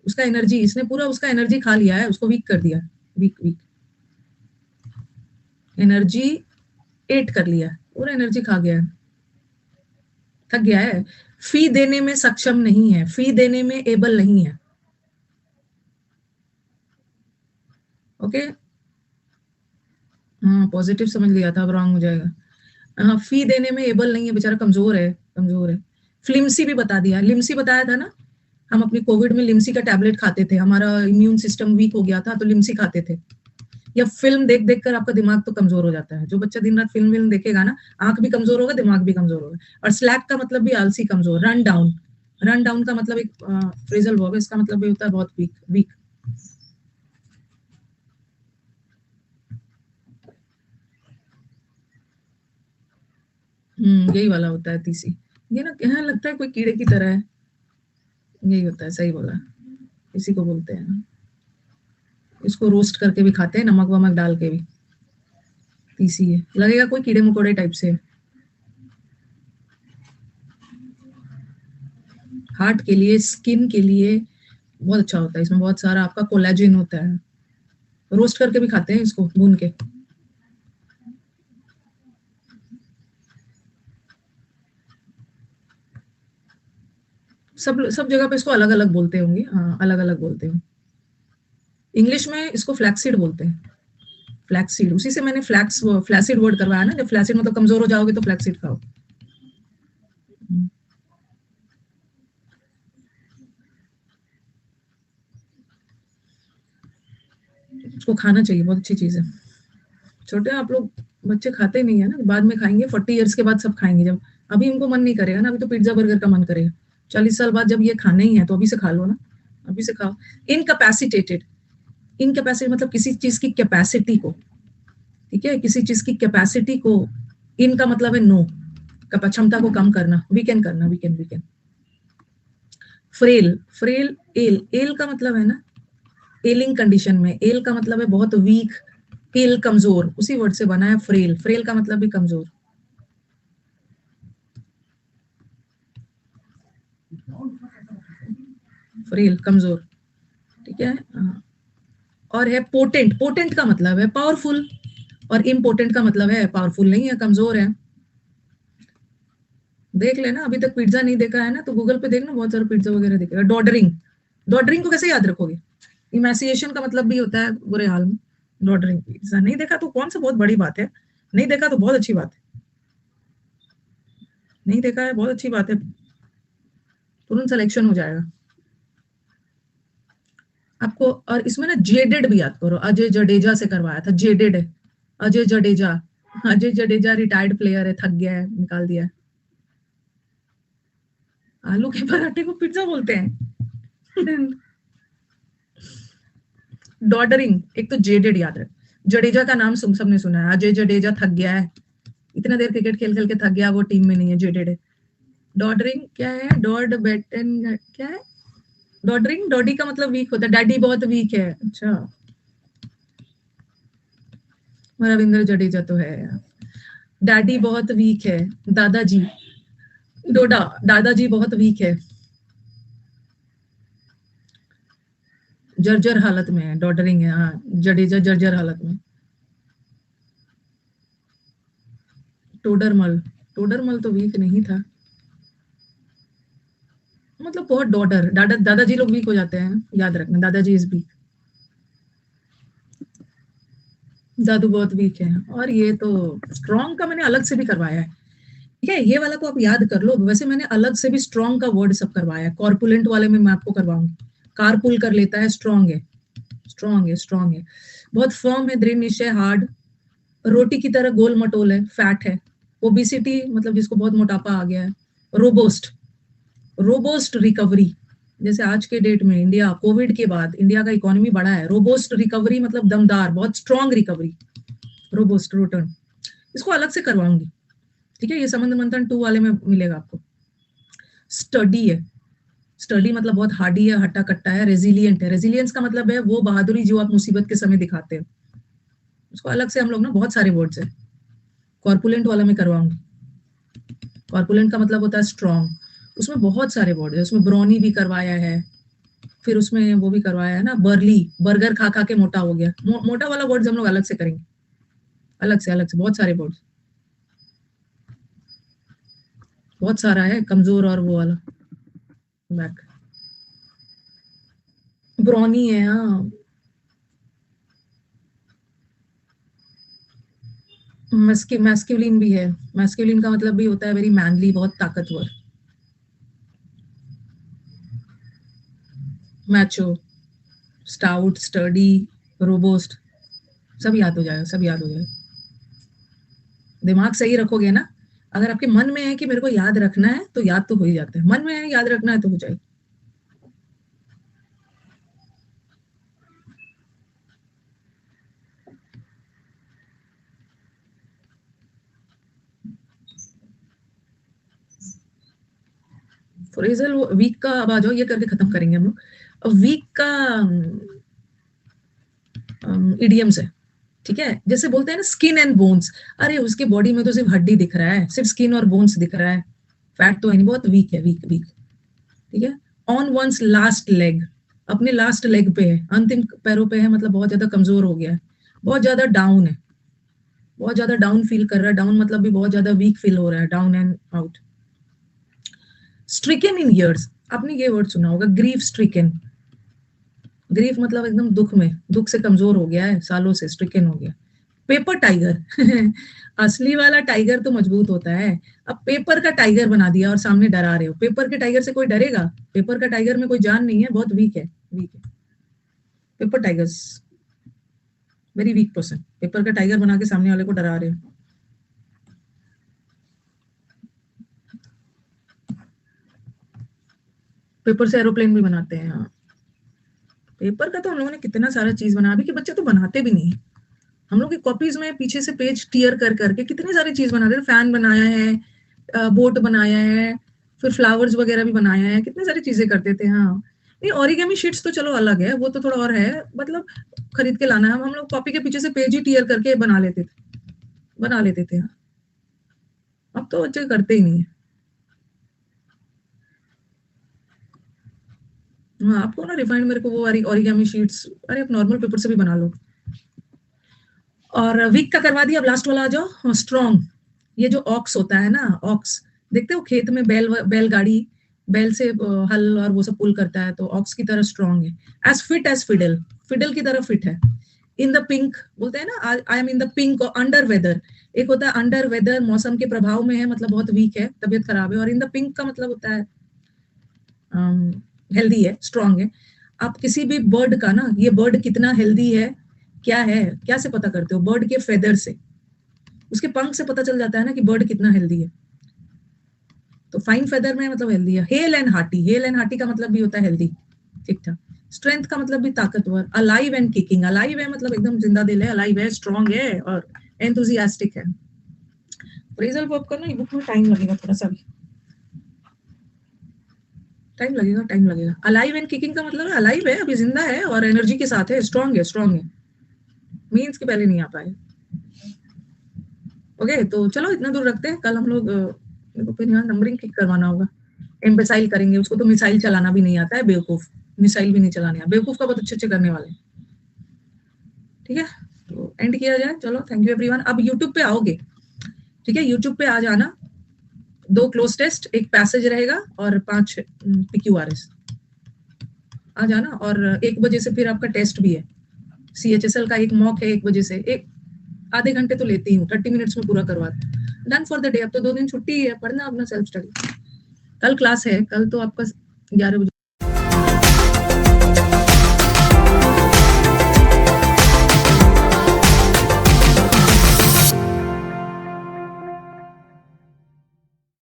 उसका, एनर्जी, इसने पूरा उसका एनर्जी खा लिया है, उसको वीक कर दिया, वीक, वीक, एनर्जी एट कर लिया, पूरा एनर्जी खा गया है, थक गया है। फी देने में सक्षम नहीं है, फी देने में एबल नहीं है। ओके, हाँ पॉजिटिव समझ लिया था, अब रॉन्ग हो जाएगा। हाँ, फी देने में एबल नहीं है, बेचारा कमजोर है, कमजोर है। फ्लिमसी भी बता दिया, लिम्सी बताया था ना, हम अपनी कोविड में लिम्सी का टैबलेट खाते थे, हमारा इम्यून सिस्टम वीक हो गया था तो लिम्सी खाते थे। या फिल्म देख देख कर आपका दिमाग तो कमजोर हो जाता है, जो बच्चा दिन रात फिल्म देखेगा ना, आंख भी कमजोर होगा, दिमाग भी कमजोर होगा। और स्लैक का मतलब भी आलसी, कमजोर। रन डाउन, रन डाउन का मतलब एक फ्रेजल वर्ब है, इसका मतलब भी होता है बहुत वीक, वीक। यही वाला होता है तीसी। ये ना यहाँ लगता है कोई कीड़े की तरह है, यही होता है, सही बोला, इसी को बोलते हैं। इसको रोस्ट करके भी खाते हैं, नमक वमक डाल के भी, तीसी है, लगेगा कोई कीड़े मकोड़े टाइप से। हार्ट के लिए, स्किन के लिए बहुत अच्छा होता है, इसमें बहुत सारा आपका कोलेजन होता है। रोस्ट करके भी खाते हैं इसको, भून के। सब सब जगह पे इसको अलग अलग बोलते होंगे, हाँ अलग अलग बोलते हैं। इंग्लिश में इसको फ्लैक्सीड बोलते हैं, फ्लैक्सीड। उसी से मैंने फ्लैसिड वर्ड करवाया ना, जब फ्लैसिड मतलब कमजोर हो जाओगे तो फ्लैक्सीड खाओ। उसको खाना चाहिए, बहुत अच्छी चीज है। छोटे आप लोग बच्चे खाते नहीं है ना, बाद में खाएंगे, 40 ईयर्स के बाद सब खाएंगे जब। अभी इनको मन नहीं करेगा ना, अभी तो पिज्जा बर्गर का मन करेगा। 40 साल बाद जब ये खाना ही है तो अभी से खा लो ना, अभी से खाओ। इनकैपेसिटेटेड, इनकैपेसिटी मतलब किसी चीज की कैपेसिटी को, ठीक है, किसी चीज की कैपेसिटी को, इनका मतलब है नो, क्षमता को कम करना, वीकेंड करना, weaken, weaken. Frail, frail, L, L का मतलब है ना एलिंग कंडीशन में, एल का मतलब है बहुत वीक, एल कमजोर, उसी वर्ड से बना है फ्रेल, फ्रेल का मतलब भी कमजोर, फ्रेल, कमजोर, ठीक है। और है पोटेंट, पोटेंट का मतलब है पावरफुल, और इम्पोर्टेंट का मतलब है पावरफुल नहीं है, कमजोर है। देख लेना, अभी तक पिज्जा नहीं देखा है ना तो गूगल पे देखना, बहुत सारा पिज्जा वगैरह दिखेगा। डॉडरिंग, डॉडरिंग को कैसे याद रखोगे? इमेसिएशन का मतलब भी होता है बुरे हाल में। डॉडरिंग, पिज्जा नहीं देखा तो कौन सा बहुत बड़ी बात है, नहीं देखा तो बहुत अच्छी बात है, नहीं देखा है बहुत अच्छी बात है, तुरंत सिलेक्शन हो जाएगा आपको। और इसमें ना जेडेड भी याद करो, अजय जडेजा से करवाया था, जेडेड है, अजय जडेजा, अजय जडेजा रिटायर्ड प्लेयर है, थक गया है, निकाल दिया है। आलू के पराठे को पिज्जा बोलते हैं। डॉडरिंग, एक तो जेडेड याद रख, जडेजा का नाम सबने सुना है, अजय जडेजा थक गया है, इतना देर क्रिकेट खेल खेल के थक गया, वो टीम में नहीं है, जेडेड है। डॉडरिंग क्या है? डॉड बेटन क्या है? डॉडरिंग, डॉडी का मतलब वीक होता है, डैडी बहुत वीक है। अच्छा, रविंद्र जडेजा तो है। डैडी बहुत वीक है, दादाजी, डोडा, दादाजी बहुत वीक है, जर्जर हालत में है, डॉडरिंग है। हाँ, जडेजा जर्जर हालत में। टोडरमल, टोडरमल तो वीक नहीं था, मतलब बहुत डॉडर, दादाजी लोग वीक हो जाते हैं, याद रखना, दादाजी इज वीक, दादू बहुत वीक है। और ये तो स्ट्रॉन्ग का मैंने अलग से भी करवाया है, ठीक है, ये वाला तो आप याद कर लो। वैसे मैंने अलग से भी स्ट्रॉन्ग का वर्ड सब करवाया है, कॉर्पुलेंट वाले में मैं आपको करवाऊंगी। कारपुल कर लेता है, स्ट्रॉन्ग है, स्ट्रॉन्ग है, स्ट्रॉन्ग है, बहुत फर्म है, दृढ़ निश्चय, हार्ड, रोटी की तरह गोल मटोल है, फैट है, ओबिसिटी मतलब जिसको बहुत मोटापा आ गया है, रोबोस्ट, रोबोस्ट रिकवरी, जैसे आज के डेट में इंडिया कोविड के बाद इंडिया का इकोनॉमी बढ़ा है, रोबोस्ट रिकवरी मतलब दमदार, बहुत स्ट्रॉन्ग रिकवरी, रोबोस्ट रिटर्न, इसको अलग से करवाऊंगी, ठीक है, ये संबंध मंथन 2 वाले में मिलेगा आपको। स्टडी है, स्टडी मतलब बहुत हार्डी है, हट्टा कट्टा है, रेजिलियंट है, रेजिलियंस का मतलब है वो बहादुरी जो आप मुसीबत के समय दिखाते हो, उसको अलग से हम लोग ना बहुत सारे वर्ड्स है, कॉर्पुलेंट वाला में करवाऊंगी। कॉर्पुलेंट का मतलब होता है स्ट्रॉन्ग, उसमें बहुत सारे वर्ड है, उसमें ब्रोनी भी करवाया है, फिर उसमें वो भी करवाया है ना, बर्ली, बर्गर खा खा के मोटा हो गया, मोटा वाला वर्ड्स हम लोग अलग से करेंगे, अलग से बहुत सारे वर्ड्स, बहुत सारा है, कमजोर और वो वाला बैक, ब्रोनी है। हाँ, मैस्कुलिन भी है, मैस्कुलिन का मतलब भी होता है वेरी मैनली, बहुत ताकतवर, मैचो, स्टाउट, स्टडी, रोबोस्ट, सब याद हो जाएगा, सब याद हो जाएगा, दिमाग सही रखोगे ना, अगर आपके मन में है कि मेरे को याद रखना है तो याद तो हो ही जाता है, मन में है याद रखना है तो हो जाएगा। फ्रेजल वीक का, अब आ जाओ, ये करके खत्म करेंगे हम लोग। वीक का इडियम्स है, ठीक है, जैसे बोलते हैं ना स्किन एंड बोन्स, अरे उसके बॉडी में तो सिर्फ हड्डी दिख रहा है, सिर्फ स्किन और बोन्स दिख रहा है, फैट तो है नहीं, बहुत वीक है, वीक वीक, ठीक है। ऑन वंस लास्ट लेग, अपने लास्ट लेग पे है, अंतिम पैरों पे है, मतलब बहुत ज्यादा कमजोर हो गया है, बहुत ज्यादा डाउन है, बहुत ज्यादा डाउन फील कर रहा है, डाउन मतलब भी बहुत ज्यादा वीक फील हो रहा है, down and out. Stricken in years, आपने ये वर्ड सुना होगा, ग्रीफ स्ट्रिकन, ग्रीफ मतलब एकदम दुख में, दुख से कमजोर हो गया है, सालों से स्ट्रिकन हो गया। पेपर टाइगर, असली वाला टाइगर तो मजबूत होता है, अब पेपर का टाइगर बना दिया और सामने डरा रहे हो, पेपर के टाइगर से कोई डरेगा? पेपर का टाइगर में कोई जान नहीं है, बहुत वीक है, वीक है, paper tigers, very weak person, paper का टाइगर बना के सामने वाले को डरा रहे हो। पेपर से एरोप्लेन भी बनाते हैं, हाँ, पेपर का तो हम लोगों ने कितना सारा चीज बना, अभी के बच्चे तो बनाते भी नहीं, हम लोग की कॉपीज में पीछे से पेज टीयर कर करके कितनी सारी चीज बनाते हैं, फैन बनाया है, बोट बनाया है, फिर फ्लावर्स वगैरह भी बनाया है, कितनी सारी चीजें करते थे। हाँ, नहीं, ओरिगेमी शीट्स तो चलो अलग है, वो तो थोड़ा और है, मतलब खरीद के लाना है, हम लोग कॉपी के पीछे से पेज ही टीयर करके बना लेते थे, बना लेते थे। अब तो बच्चे करते ही नहीं है। हाँ, आपको ना रिफाइंड, मेरे को वो वाली ओरिगेमी शीट्स, अरे आप नॉर्मल पेपर से भी बना लो। और वीक का करवा दिया, अब लास्ट वाला आ जाओ, स्ट्रॉन्ग, ये जो ऑक्स होता है ना, ऑक्स, देखते हो खेत में बैलगाड़ी, बैल से हल और वो सब पुल करता है, तो ऑक्स की तरह स्ट्रॉन्ग है। As fit as fiddle, fiddle की तरह फिट है। इन द पिंक, बोलते हैं ना, I am in the pink, और अंडर वेदर, एक होता है अंडर वेदर, मौसम के प्रभाव में है, मतलब बहुत वीक है, तबियत खराब है, और इन द पिंक का मतलब होता है हेल्दी है, स्ट्रांग है। आप किसी भी बर्ड का ना, ये बर्ड कितना हेल्दी है, क्या से पता करते हो? बर्ड के फेदर से, उसके पंख से पता चल जाता है ना कि बर्ड कितना हेल्दी है। तो फाइन फेदर में मतलब हेल्दी है। हेल एंड हार्टी का मतलब भी होता है हेल्दी, ठीक ठाक। स्ट्रेंथ का मतलब भी ताकतवर। अलाइव एंड किकिंग, अलाइव है मतलब एकदम जिंदा दिल है, अलाइव है, स्ट्रांग है और एंथुसियास्टिक है। फ्रेजल वर्ब का ना ये बुक में टाइम लगेगा थोड़ा सा, भी टाइम लगेगा। अलाइव एंड किकिंग का मतलब है अलाइव है, अभी जिंदा है और एनर्जी के साथ है, स्ट्रांग है। मीन्स के पहले नहीं आ पाए। ओके, तो चलो इतना दूर रखते हैं। कल हम लोग मेरे को फिर यहाँ नंबरिंग किक करवाना होगा, एम्पेसाइल करेंगे। उसको तो मिसाइल चलाना भी नहीं आता है, बेवकूफ, मिसाइल भी नहीं चलाने आता, बेवकूफ का बहुत अच्छे करने वाले। ठीक है, तो एंड किया जाए। चलो, थैंक यू एवरीवन। अब यूट्यूब पे आओगे, ठीक है, यूट्यूब पे आ जाना। 2 क्लोज टेस्ट, एक पैसेज रहेगा और 5 PQRS आ जाना। और 1 बजे से फिर आपका टेस्ट भी है, CHSL का एक मॉक है 1 बजे से। एक आधे घंटे तो लेती हूँ, 30 मिनट्स में पूरा करवाते। Done for the day. अब तो 2 दिन छुट्टी है, पढ़ना अपना सेल्फ स्टडी। कल क्लास है, कल तो आपका 11 बजे